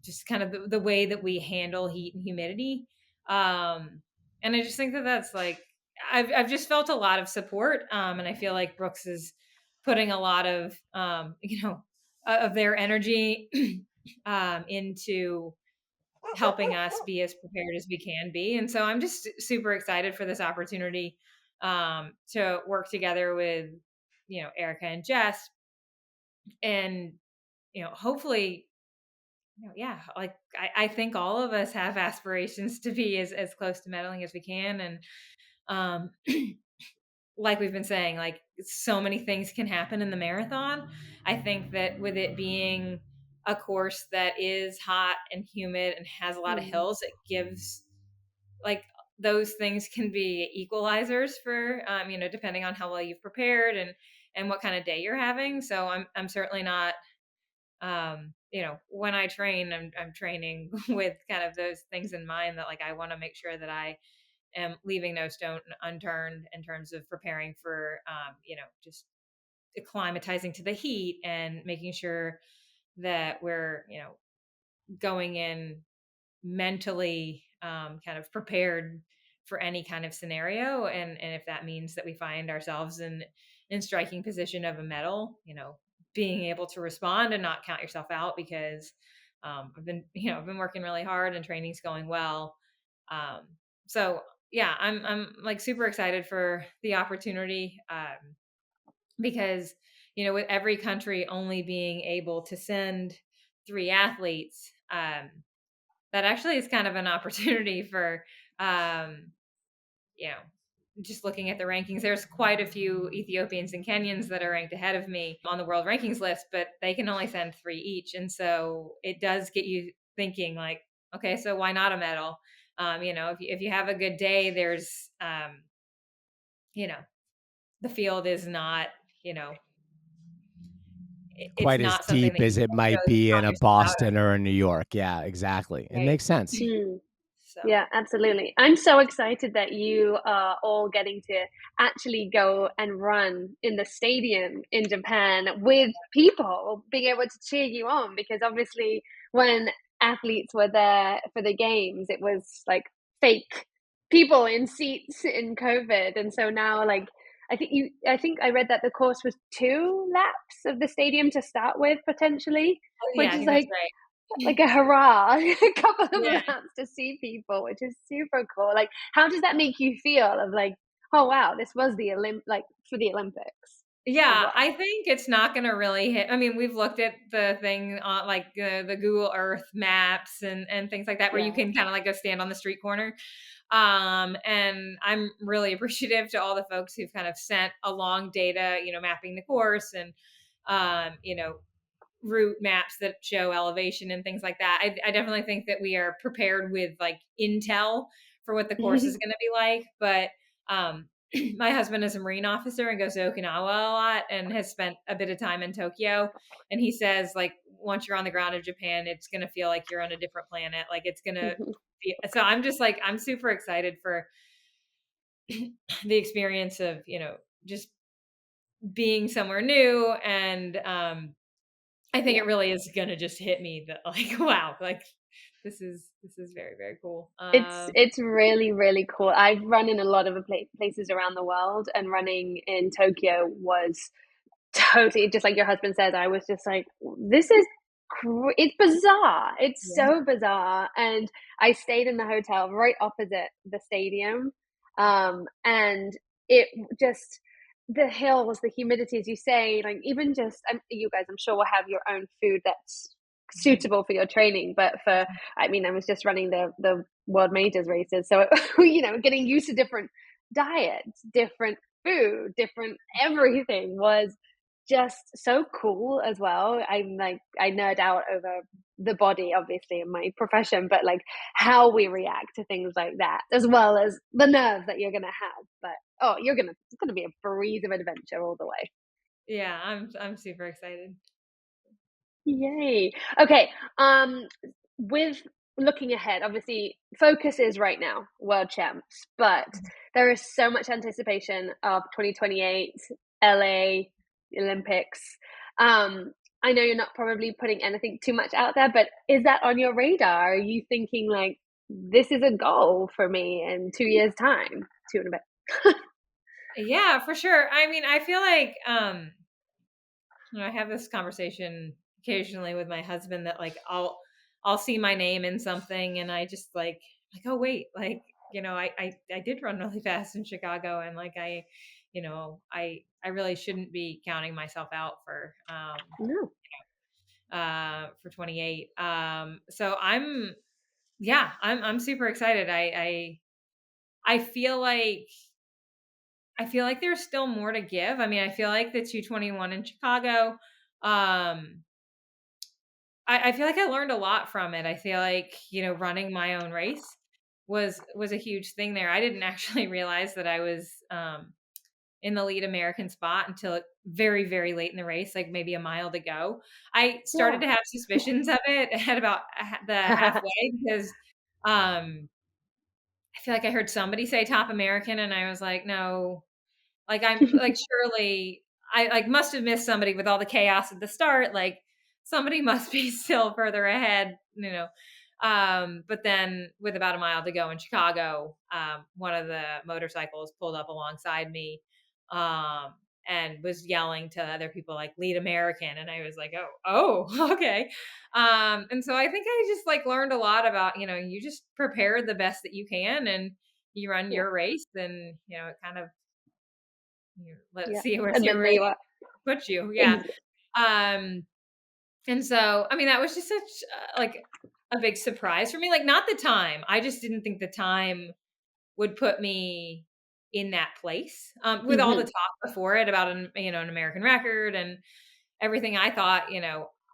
just kind of the way that we handle heat and humidity. And I just think that that's like, I've just felt a lot of support. And I feel like Brooks is putting a lot of, of their energy into helping us be as prepared as we can be. And so I'm just super excited for this opportunity to work together with, Erica and Jess and, hopefully, yeah, like I think all of us have aspirations to be as close to medaling as we can. And um, like we've been saying, like so many things can happen in the marathon. I think that with it being a course that is hot and humid and has a lot of hills, it gives like those things can be equalizers for depending on how well you've prepared and what kind of day you're having. So I'm certainly not when I train, I'm training with kind of those things in mind, that like I want to make sure that I am leaving no stone unturned in terms of preparing for just acclimatizing to the heat and making sure that we're going in mentally kind of prepared for any kind of scenario. And if that means that we find ourselves in striking position of a medal, being able to respond and not count yourself out, because I've been working really hard and training's going well. So yeah, I'm like super excited for the opportunity, because with every country only being able to send 3 athletes, that actually is kind of an opportunity for um, you know just looking at the rankings. There's quite a few Ethiopians and Kenyans that are ranked ahead of me on the world rankings list, but they can only send 3 each, and so it does get you thinking like, okay, so why not a medal? If you have a good day, there's the field is not it's Quite as not something deep that you as it can might really be in count a yourself out of, Boston or a New York. Yeah, exactly. It right? makes sense. So Yeah, absolutely. I'm so excited that you are all getting to actually go and run in the stadium in Japan with people being able to cheer you on, because obviously when athletes were there for the games, it was like fake people in seats in COVID. And so now, like, I think I read that the course was 2 laps of the stadium to start with, potentially, yeah, which I is think that's like right. a hurrah, a couple of Yeah. laps to see people, which is super cool. Like, how does that make you feel of like, oh wow, this was the like for the Olympics as Yeah, well? I think it's not gonna really hit. I mean, we've looked at the thing on like the Google Earth maps and things like that, where you Yeah. can kind of like go stand on the street corner. And I'm really appreciative to all the folks who've kind of sent along data, mapping the course and route maps that show elevation and things like that. I definitely think that we are prepared with like intel for what the course is going to be like. But my husband is a Marine officer and goes to Okinawa a lot and has spent a bit of time in Tokyo. And he says, like, once you're on the ground of Japan, it's going to feel like you're on a different planet. Like, it's going to be. So I'm just like, I'm super excited for the experience of, just being somewhere new. And I think it really is going to just hit me that like, wow, like this is very, very cool. It's really, really cool. I've run in a lot of places around the world, and running in Tokyo was totally just like your husband says. I was just like, this is it's bizarre. It's Yeah. so bizarre. And I stayed in the hotel right opposite the stadium, and it just, the hills, the humidity, as you say, like even just you guys, I'm sure, will have your own food that's suitable for your training. But for, I mean, I was just running the world majors races, so getting used to different diets, different food, different everything was just so cool as well. I'm like, I nerd out over the body, obviously, in my profession, but like how we react to things like that, as well as the nerves that you're gonna have. But it's gonna be a breeze of adventure all the way. Yeah, I'm super excited. Yay. Okay. With looking ahead, obviously focus is right now world champs, but there is so much anticipation of 2028 LA Olympics. I know you're not probably putting anything too much out there, but is that on your radar? Are you thinking like, this is a goal for me in 2 years time, two and a bit? Yeah, for sure. I mean, I feel like I have this conversation occasionally with my husband that like I'll see my name in something and I just like, oh wait, like, I did run really fast in Chicago, and like I really shouldn't be counting myself out No. for 28. So I'm super excited. I feel like there's still more to give. I mean, I feel like the 221 in Chicago, I feel like I learned a lot from it. I feel like, running my own race was a huge thing there. I didn't actually realize that I was in the lead American spot until very, very late in the race, like maybe a mile to go. I started to have suspicions of it at about the halfway because I feel like I heard somebody say top American and I was like, no, like I'm like, surely I like must have missed somebody with all the chaos at the start. Like somebody must be still further ahead, But then with about a mile to go in Chicago, one of the motorcycles pulled up alongside me, um, and was yelling to other people like lead American. And I was like, oh, okay. And so I think I just like learned a lot about, you just prepare the best that you can and you run Yeah. your race and, it kind of, let's Yeah. see where And then there you are. put you. Yeah. Um, and so, I mean, that was just such like a big surprise for me. Like not the time. I just didn't think the time would put me in that place. With all the talk before it about an American record and everything, I thought,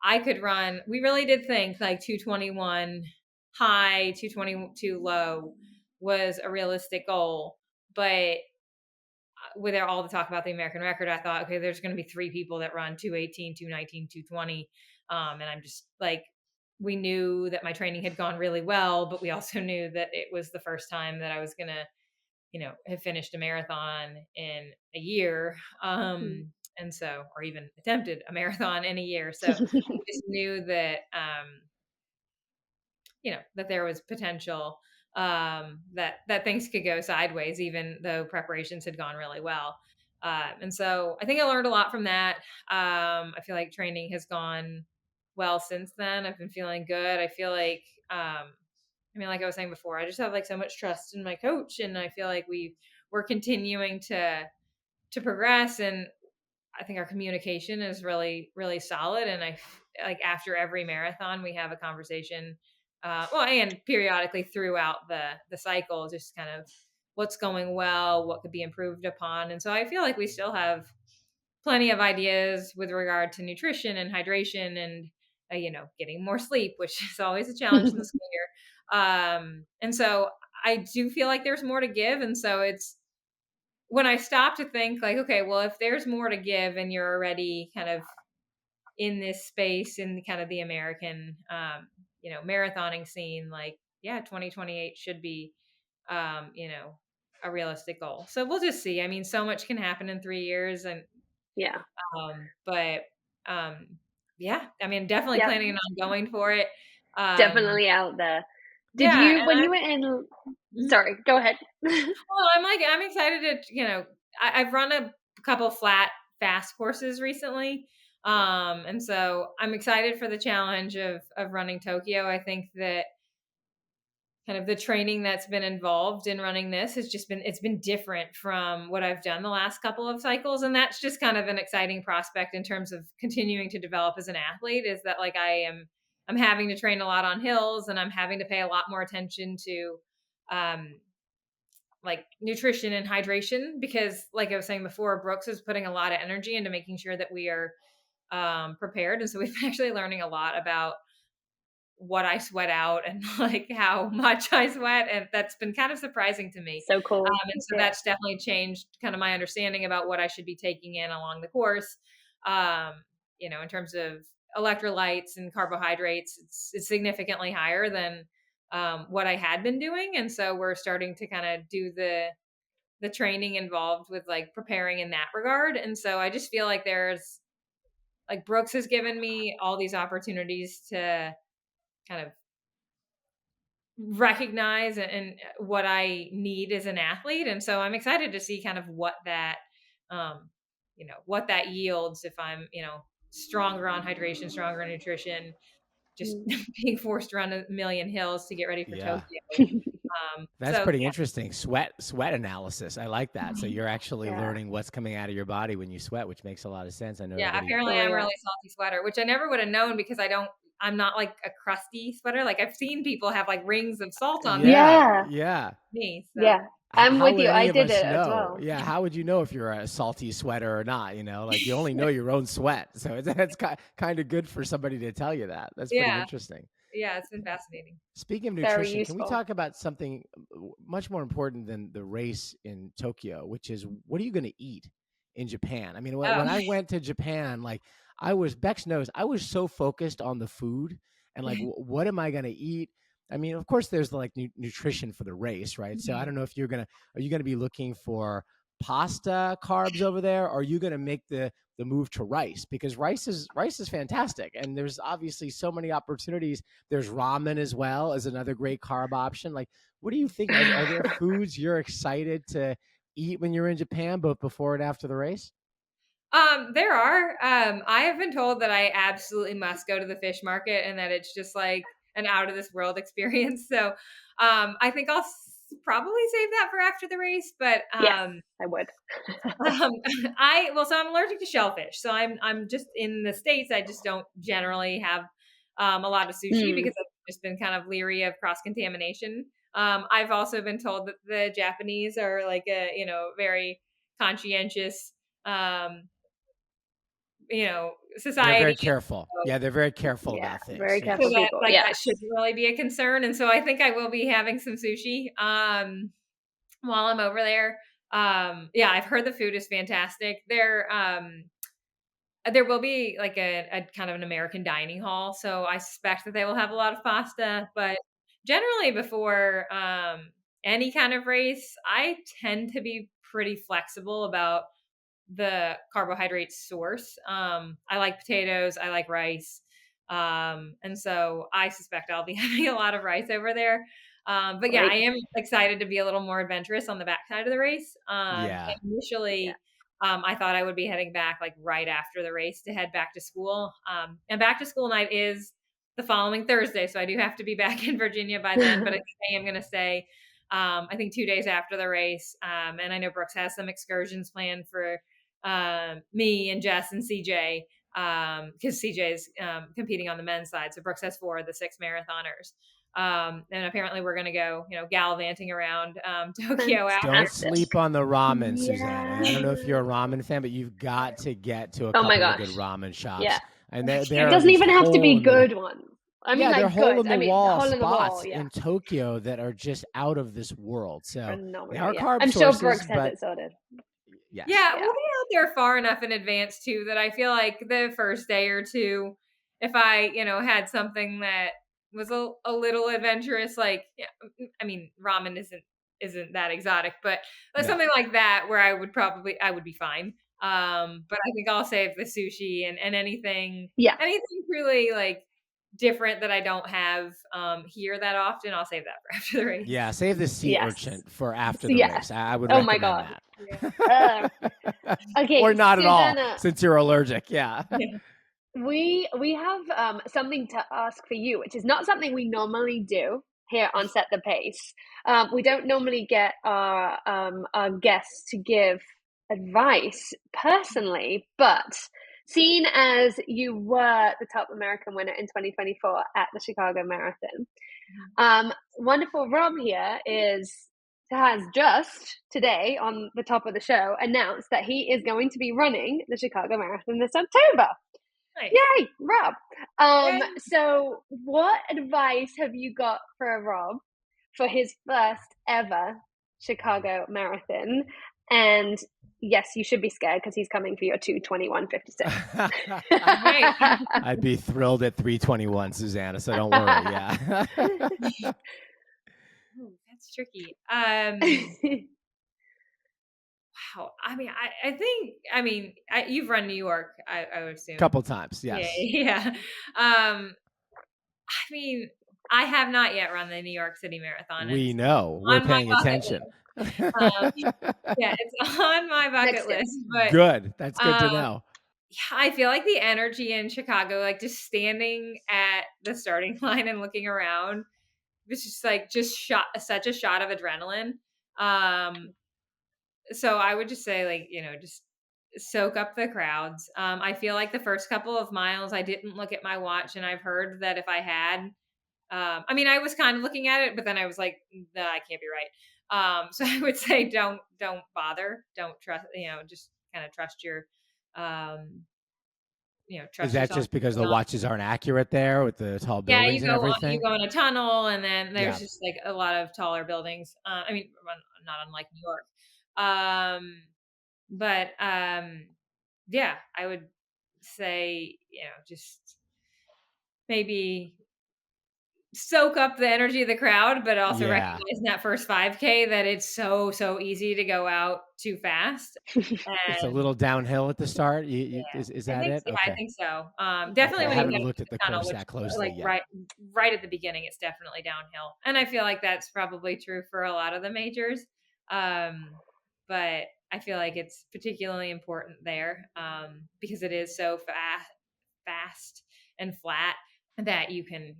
I could run. We really did think like 221 high, 222 low was a realistic goal. But with all the talk about the American record, I thought, okay, there's going to be 3 people that run 218, 219, 220. And I'm just like, we knew that my training had gone really well, but we also knew that it was the first time that I was going to, have finished a marathon in a year. And so, or even attempted a marathon in a year. So we just knew that, that there was potential, that things could go sideways, even though preparations had gone really well. And so I think I learned a lot from that. I feel like training has gone well since then. I've been feeling good. I feel like, I mean, like I was saying before, I just have like so much trust in my coach, and I feel like we're continuing to progress, and I think our communication is really, really solid. And like after every marathon, we have a conversation, and periodically throughout the cycle, just kind of what's going well, what could be improved upon. And so I feel like we still have plenty of ideas with regard to nutrition and hydration and, getting more sleep, which is always a challenge in the school year. And so I do feel like there's more to give. And so it's, when I stop to think like, okay, well, if there's more to give and you're already kind of in this space in kind of the American, marathoning scene, like, yeah, 2028 should be, a realistic goal. So we'll just see. I mean, so much can happen in 3 years, and Yeah. But yeah, I mean, definitely planning on going for it. Definitely out there. Did Yeah, you, when you were in, sorry, go ahead. well, I'm excited to, I've run a couple flat fast courses recently. And so I'm excited for the challenge of running Tokyo. I think that kind of the training that's been involved in running this it's been different from what I've done the last couple of cycles. And that's just kind of an exciting prospect in terms of continuing to develop as an athlete, is that like I'm having to train a lot on hills, and I'm having to pay a lot more attention to, like nutrition and hydration, because like I was saying before, Brooks is putting a lot of energy into making sure that we are prepared. And so we've been actually learning a lot about what I sweat out and like how much I sweat. And that's been kind of surprising to me. So cool. And so that's definitely changed kind of my understanding about what I should be taking in along the course. In terms of electrolytes and carbohydrates, it's significantly higher than what I had been doing. And so we're starting to kind of do the training involved with like preparing in that regard. And so I just feel like there's like Brooks has given me all these opportunities to kind of recognize and what I need as an athlete. And so I'm excited to see kind of what that, what that yields if I'm, stronger on hydration, stronger on nutrition, just being forced to run a million hills to get ready for Tokyo. That's pretty interesting. Sweat analysis. I like that. So you're actually learning what's coming out of your body when you sweat, which makes a lot of sense. I know. Yeah, apparently I'm a really salty sweater, which I never would have known because I'm not like a crusty sweater. Like I've seen people have like rings of salt on Yeah. me. So. Yeah. I'm with you. I did it know? as well. Yeah. How would you know if you're a salty sweater or not? Like you only know your own sweat. So that's kind of good for somebody to tell you that. That's pretty interesting. Yeah, it's been fascinating. Speaking of nutrition, can we talk about something much more important than the race in Tokyo, which is what are you going to eat in Japan? I mean, when I went to Japan, like Bex knows, I was so focused on the food and like, what am I going to eat? I mean, of course, there's like nutrition for the race, right? So I don't know if are you going to be looking for pasta carbs over there, or are you going to make the move to rice? Because rice is fantastic, and there's obviously so many opportunities. There's ramen as well as another great carb option. Like, what do you think? Are there foods you're excited to eat when you're in Japan, both before and after the race? There are. I have been told that I absolutely must go to the fish market, and that it's just like an out of this world experience. So, I think I'll probably save that for after the race. But yes, I would. So I'm allergic to shellfish. So I'm just in the States. I just don't generally have a lot of sushi because I've just been kind of leery of cross contamination. I've also been told that the Japanese are like a very conscientious society. They're very careful. Yeah, they're very careful about things. Very careful so that, people. that shouldn't really be a concern. And so I think I will be having some sushi while I'm over there. I've heard the food is fantastic. There will be like a kind of an American dining hall, so I suspect that they will have a lot of pasta. But generally, before any kind of race, I tend to be pretty flexible about the carbohydrate source. I like potatoes, I like rice. And so I suspect I'll be having a lot of rice over there. But yeah, I am excited to be a little more adventurous on the backside of the race. Initially, I thought I would be heading back like right after the race to head back to school. And back to school night is the following Thursday. So I do have to be back in Virginia by then, but I think I am going to stay, I think 2 days after the race. And I know Brooks has some excursions planned for me and Jess and CJ, because CJ is competing on the men's side. So Brooks has 4 of the 6 marathoners. And apparently we're going to go, gallivanting around Tokyo. Don't sleep on the ramen, Susanna. I don't know if you're a ramen fan, but you've got to get to a couple of good ramen shops. Yeah. And it doesn't even have to be good ones. I mean, they're hole in the wall hole in the wall, spots in Tokyo that are just out of this world. So phenomenal, they are carb I'm sources, sure Brooks has it sorted. Yes. Yeah, we'll be out there far enough in advance too that I feel like the first day or two, if I, had something that was a little adventurous, like, I mean, ramen isn't that exotic, but something like that where I would be fine. But I think I'll save the sushi and anything truly like different that I don't have here that often. I'll save that for after the race. Yeah, save the sea urchin for after the race. I would recommend that. Yeah. Okay, or not Susanna, at all, since you're allergic. Yeah. We have something to ask for you, which is not something we normally do here on Set the Pace. We don't normally get our guests to give advice personally, but seeing as you were the top American winner in 2024 at the Chicago Marathon, wonderful Rob here has just today on the top of the show announced that he is going to be running the Chicago Marathon this October. Nice. Yay, Rob. So what advice have you got for Rob for his first ever Chicago Marathon? And yes, you should be scared because he's coming for your 2:21:56. I'd be thrilled at 3:21, Susanna, so don't worry. Yeah. Ooh, that's tricky. Wow. I mean, I think you've run New York, I would assume. A couple times, yes. Yeah. I mean, I have not yet run the New York City Marathon. We know. We're paying attention. Yeah, it's on my bucket list. But good. That's good to know. Yeah, I feel like the energy in Chicago, like just standing at the starting line and looking around, was just like such a shot of adrenaline. So I would just say, like, just soak up the crowds. I feel like the first couple of miles, I didn't look at my watch, and I've heard that if I had, I was kind of looking at it, but then I was like, nah, I can't be right. So I would say, don't bother. Don't trust, just kind of trust your, trust. Is that just because the watches aren't accurate there with the tall buildings and everything? You go in a tunnel, and then there's just like a lot of taller buildings. Not unlike New York. Yeah, I would say, just maybe soak up the energy of the crowd, but also recognize in that first 5K that it's so easy to go out too fast. It's a little downhill at the start. Is that it? Okay. I think so. Definitely. I haven't looked at the course that closely yet. Right at the beginning, it's definitely downhill, and I feel like that's probably true for a lot of the majors. But I feel like it's particularly important there because it is so fast and flat that you can,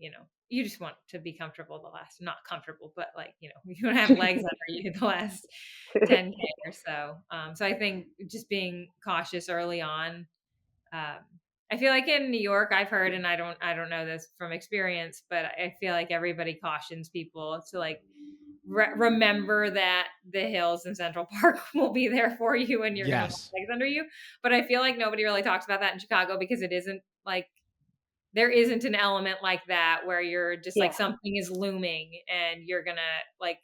you just want to be comfortable not comfortable, but like, you want to have legs under you the last 10K or so. So I think just being cautious early on. I feel like in New York, I've heard, and I don't know this from experience, but I feel like everybody cautions people to like, remember that the hills in Central Park will be there for you and you're going to have legs under you. But I feel like nobody really talks about that in Chicago because it isn't like, there isn't an element like that where you're just like something is looming and you're going to like,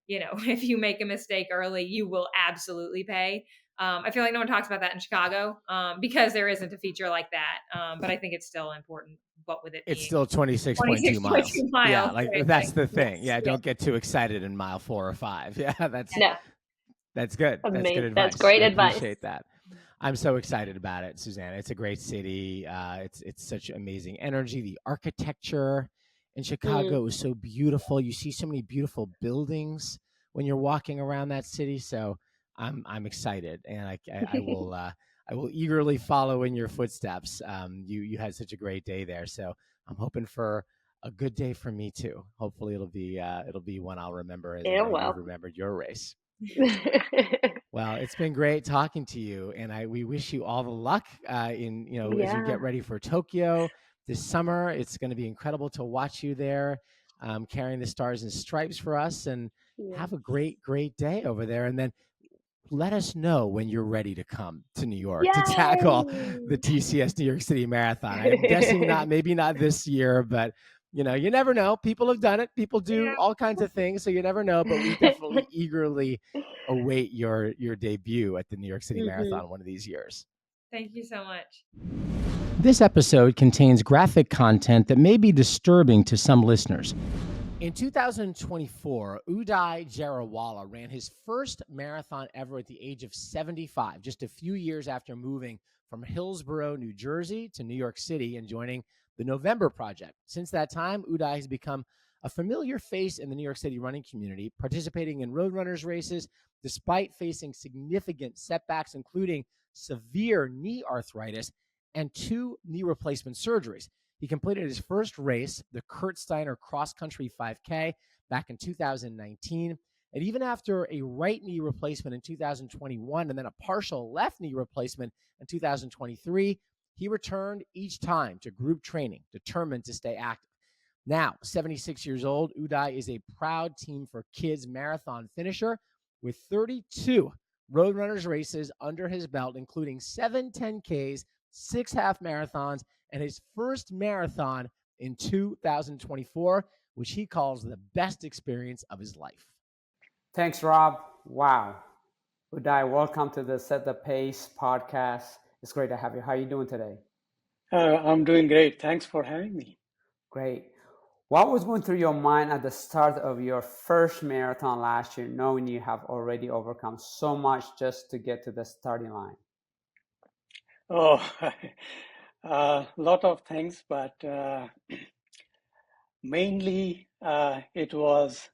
if you make a mistake early, you will absolutely pay. I feel like no one talks about that in Chicago because there isn't a feature like that. But I think it's still important. What with it being? It's still 26.2 miles. Yeah, like right? That's the thing. Don't get too excited in mile 4 or 5. Yeah, that's good. That's good advice. That's great advice. I appreciate that. I'm so excited about it, Susanna. It's a great city. It's such amazing energy. The architecture in Chicago is so beautiful. You see so many beautiful buildings when you're walking around that city. So I'm excited, and I will eagerly follow in your footsteps. You had such a great day there, so I'm hoping for a good day for me too. Hopefully, it'll be one I'll remember as you remembered your race. Well, it's been great talking to you, and we wish you all the luck as you get ready for Tokyo this summer. It's going to be incredible to watch you there, carrying the stars and stripes for us, and have a great day over there. And then let us know when you're ready to come to New York to tackle the TCS New York City Marathon. I'm guessing maybe not this year, but you never know. People have done it. People do all kinds of things, so you never know. But we definitely eagerly await your debut at the New York City Marathon one of these years. Thank you so much. This episode contains graphic content that may be disturbing to some listeners. In 2024, Udai Jariwala ran his first marathon ever at the age of 75, just a few years after moving from Hillsborough, New Jersey to New York City and joining the November Project. Since that time, Udai has become a familiar face in the New York City running community, participating in road runners races despite facing significant setbacks, including severe knee arthritis and 2 knee replacement surgeries. He completed his first race, the Kurt Steiner Cross Country 5K, back in 2019. And even after a right knee replacement in 2021 and then a partial left knee replacement in 2023, he returned each time to group training, determined to stay active. Now, 76 years old, Udai is a proud Team for Kids marathon finisher with 32 road runners races under his belt, including 7 10Ks, 6 half marathons, and his first marathon in 2024, which he calls the best experience of his life. Thanks, Rob. Wow. Udai, welcome to the Set the Pace podcast. It's great to have you. How are you doing today? I'm doing great. Thanks for having me. Great. What was going through your mind at the start of your first marathon last year, knowing you have already overcome so much just to get to the starting line? Oh, a lot of things, but mainly it was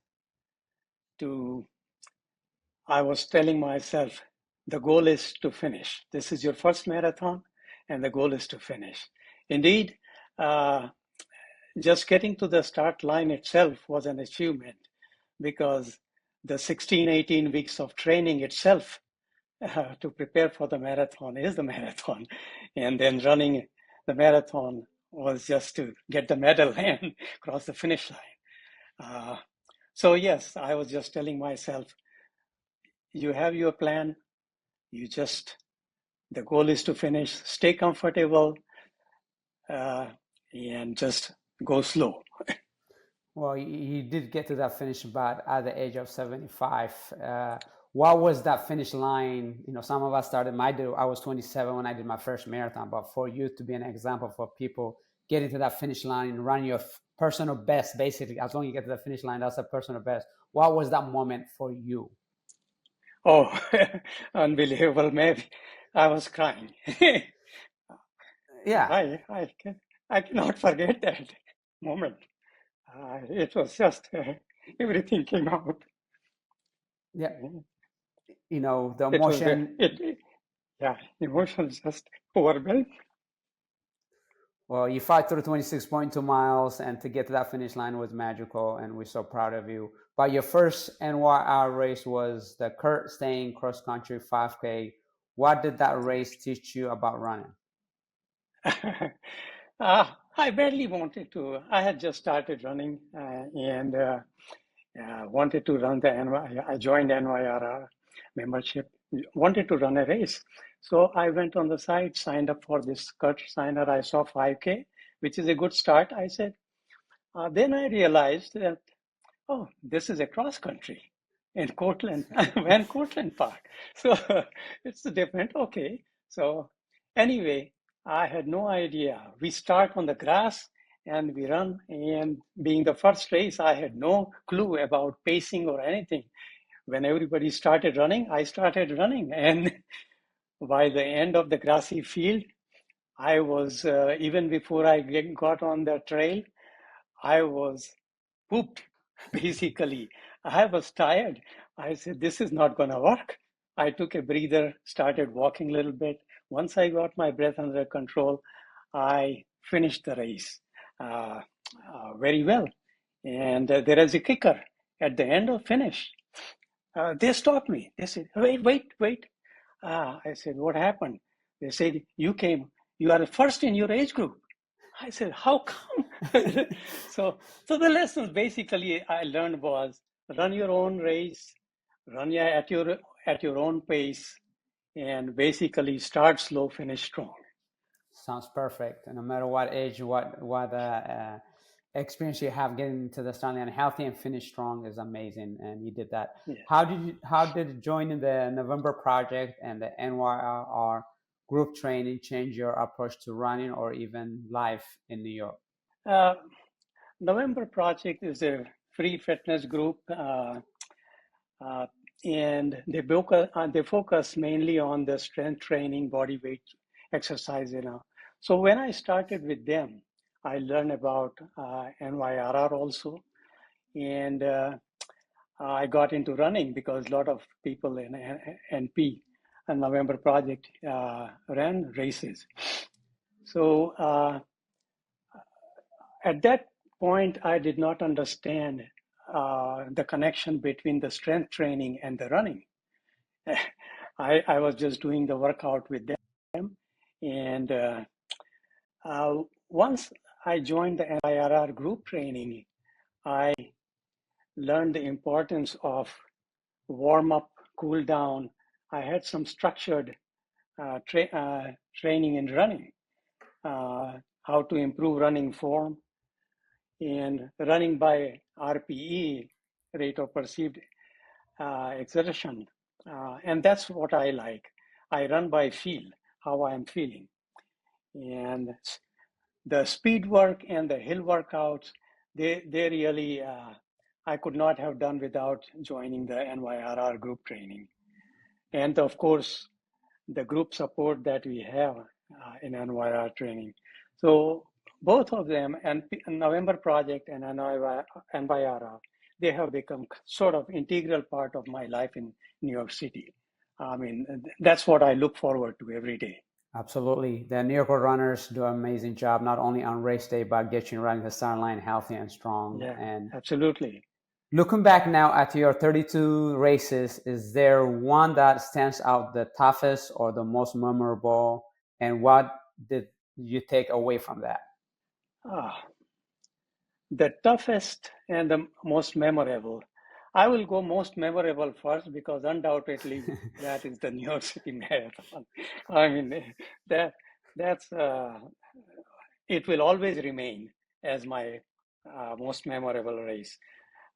I was telling myself, the goal is to finish. This is your first marathon, and the goal is to finish. Indeed, just getting to the start line itself was an achievement because the 16, 18 weeks of training itself to prepare for the marathon is the marathon. And then running the marathon was just to get the medal and cross the finish line. So yes, I was just telling myself, you have your plan, the goal is to finish, stay comfortable, and just go slow. Well, you did get to that finish, but at the age of 75. What was that finish line? You know, some of us started, I was 27 when I did my first marathon, but for you to be an example for people getting to that finish line and run your personal best, basically, as long as you get to the finish line, that's a personal best. What was that moment for you? Oh, unbelievable. Maybe I was crying. Yeah. I cannot forget that moment. It was just, everything came out. Yeah. You know, the emotion. Emotions just overwhelmed. Well, you fight through 26.2 miles, and to get to that finish line was magical, and we're so proud of you. But your first NYRR race was the Kurt Steiner Cross Country 5K. What did that race teach you about running? I barely wanted to. I had just started running and wanted to run I joined NYRR membership, wanted to run a race. So I went on the site, signed up for this Kurt Steiner. I saw 5K, which is a good start, I said. Then I realized that, oh, this is a cross country in Cortland, Van Cortland Park. So it's different. Okay. So anyway, I had no idea. We start on the grass and we run. And being the first race, I had no clue about pacing or anything. When everybody started running, I started running. And by the end of the grassy field, I was, even before I got on the trail, I was pooped, basically. I was tired. I said, this is not going to work. I took a breather, started walking a little bit. Once I got my breath under control, I finished the race very well. And there is a kicker at the end of finish. They stopped me. They said, wait. I said, what happened? They said, you are the first in your age group. I said, how come? So the lessons basically I learned was run your own race, run at your own pace, and basically start slow, finish strong. Sounds perfect. And no matter what age, what experience you have getting to the starting line, healthy and finish strong is amazing. And you did that. Yeah. How did joining the November Project and the NYRR group training change your approach to running or even life in New York? November Project is a free fitness group, and they focus mainly on the strength training, body weight exercise. So when I started with them, I learned about NYRR also, and I got into running because a lot of people in NP and November Project ran races. So at that point, I did not understand the connection between the strength training and the running. I was just doing the workout with them. And once I joined the NYRR group training, I learned the importance of warm up, cool down. I had some structured training in running, how to improve running form, and running by RPE, rate of perceived exertion. And that's what I like. I run by feel, how I'm feeling. And the speed work and the hill workouts, they really, I could not have done without joining the NYRR group training. And of course, the group support that we have in NYRR training. So both of them, and November Project and NYRR, they have become sort of integral part of my life in New York City. I mean, that's what I look forward to every day. Absolutely. The New York runners do an amazing job, not only on race day, but get you running the start line healthy and strong. Yeah, and absolutely. Looking back now at your 32 races, is there one that stands out the toughest or the most memorable? And what did you take away from that? The toughest and the most memorable. I will go most memorable first because undoubtedly that is the New York City Marathon. I mean, that's it will always remain as my most memorable race,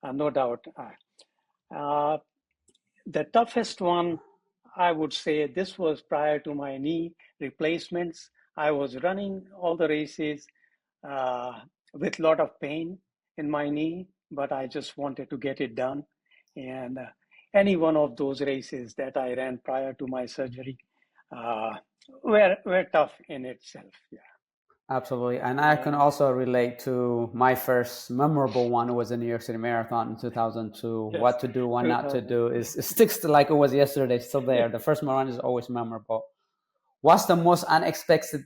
no doubt. The toughest one, I would say, this was prior to my knee replacements. I was running all the races with a lot of pain in my knee, but I just wanted to get it done. And any one of those races that I ran prior to my surgery were tough in itself. Yeah. Absolutely. And I can also relate to my first memorable one was the New York City Marathon in 2002. Yes, what to do, what not to do. It sticks to like it was yesterday, still there. The first marathon is always memorable. What's the most unexpected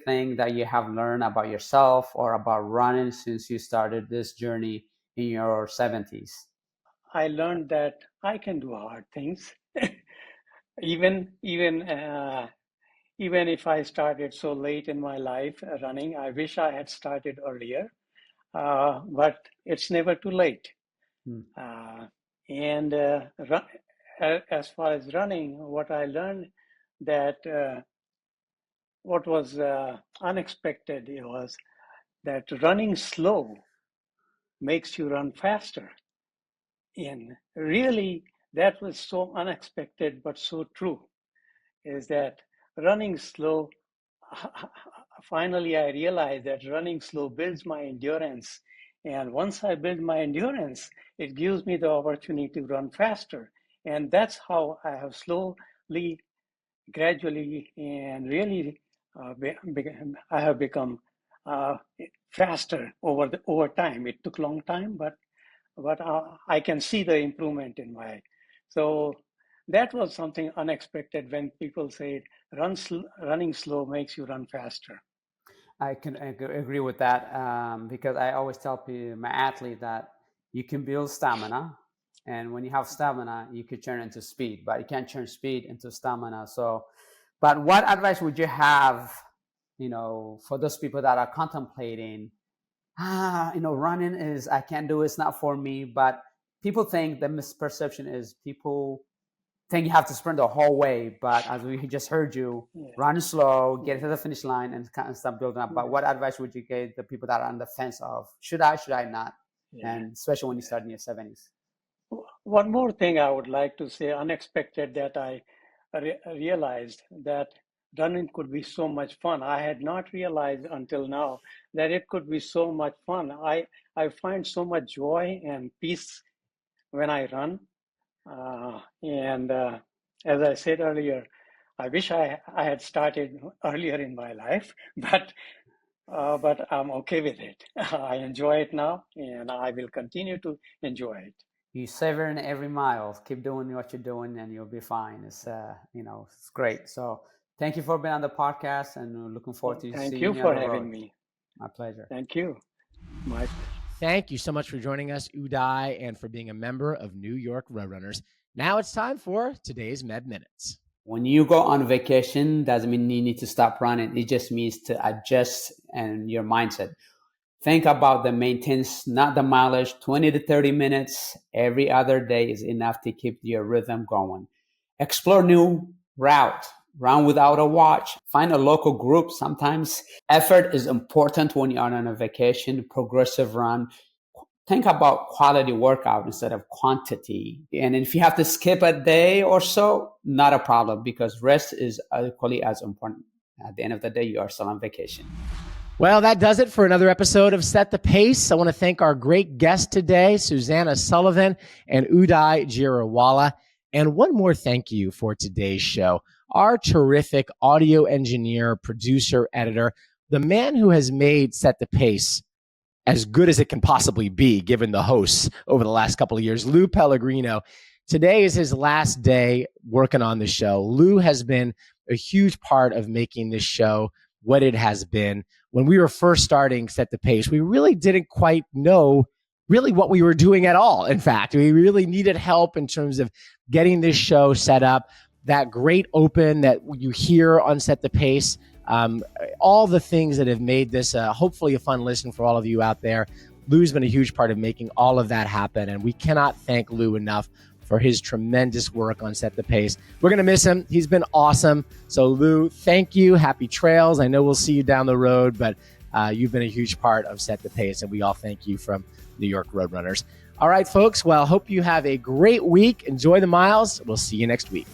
thing that you have learned about yourself or about running since you started this journey in your 70s? I learned that I can do hard things. even if I started so late in my life running, I wish I had started earlier, but it's never too late. And as far as running, what I learned that what was unexpected was that running slow makes you run faster. And really, that was so unexpected, but so true, is that running slow, finally I realized that running slow builds my endurance. And once I build my endurance, it gives me the opportunity to run faster. And that's how I have slowly, gradually, and really, I have become faster over time. It took a long time, but I can see the improvement in my. So that was something unexpected when people say running slow makes you run faster. I can agree with that because I always tell my athlete that you can build stamina, and when you have stamina, you can turn into speed, but you can't turn speed into stamina. So, but what advice would you have, for those people that are contemplating, running is I can't do it, it's not for me. But people think the misperception is people think you have to sprint the whole way, but as we just heard you, run slow, get to the finish line, and kind of start building up. But what advice would you give the people that are on the fence of should I not? And especially when you start in your 70s. One more thing I would like to say, unexpected, that I realized that running could be so much fun. I had not realized until now that it could be so much fun. I find so much joy and peace when I run. And as I said earlier, I wish I had started earlier in my life, but I'm okay with it. I enjoy it now, and I will continue to enjoy it. You savor in every mile. Keep doing what you're doing, and you'll be fine. It's it's great. So thank you for being on the podcast, and looking forward to Thank seeing you you for on the having road. me. My pleasure. Thank you. My pleasure. Thank you so much for joining us, Udai, and for being a member of New York Roadrunners. Now it's time for today's Med Minutes. When you go on vacation, doesn't mean you need to stop running. It just means to adjust and your mindset. Think about the maintenance, not the mileage. 20 to 30 minutes every other day is enough to keep your rhythm going. Explore new route. Run without a watch. Find a local group. Sometimes effort is important when you're on a vacation. Progressive run. Think about quality workout instead of quantity. And if you have to skip a day or so, not a problem, because rest is equally as important. At the end of the day, you are still on vacation. Well, that does it for another episode of Set the Pace. I want to thank our great guests today, Susanna Sullivan and Udai Jariwala. And one more thank you for today's show, our terrific audio engineer, producer, editor, the man who has made Set the Pace as good as it can possibly be, given the hosts over the last couple of years, Lou Pellegrino. Today is his last day working on the show. Lou has been a huge part of making this show what it has been. When we were first starting Set the Pace, we really didn't quite know really what we were doing at all. In fact, we really needed help in terms of getting this show set up. That great open that you hear on Set the Pace, all the things that have made this hopefully a fun listen for all of you out there. Lou's been a huge part of making all of that happen, and we cannot thank Lou enough for his tremendous work on Set the Pace. We're going to miss him. He's been awesome. So Lou, thank you. Happy trails. I know we'll see you down the road, but you've been a huge part of Set the Pace, and we all thank you from New York Roadrunners. All right, folks. Well, hope you have a great week. Enjoy the miles. We'll see you next week.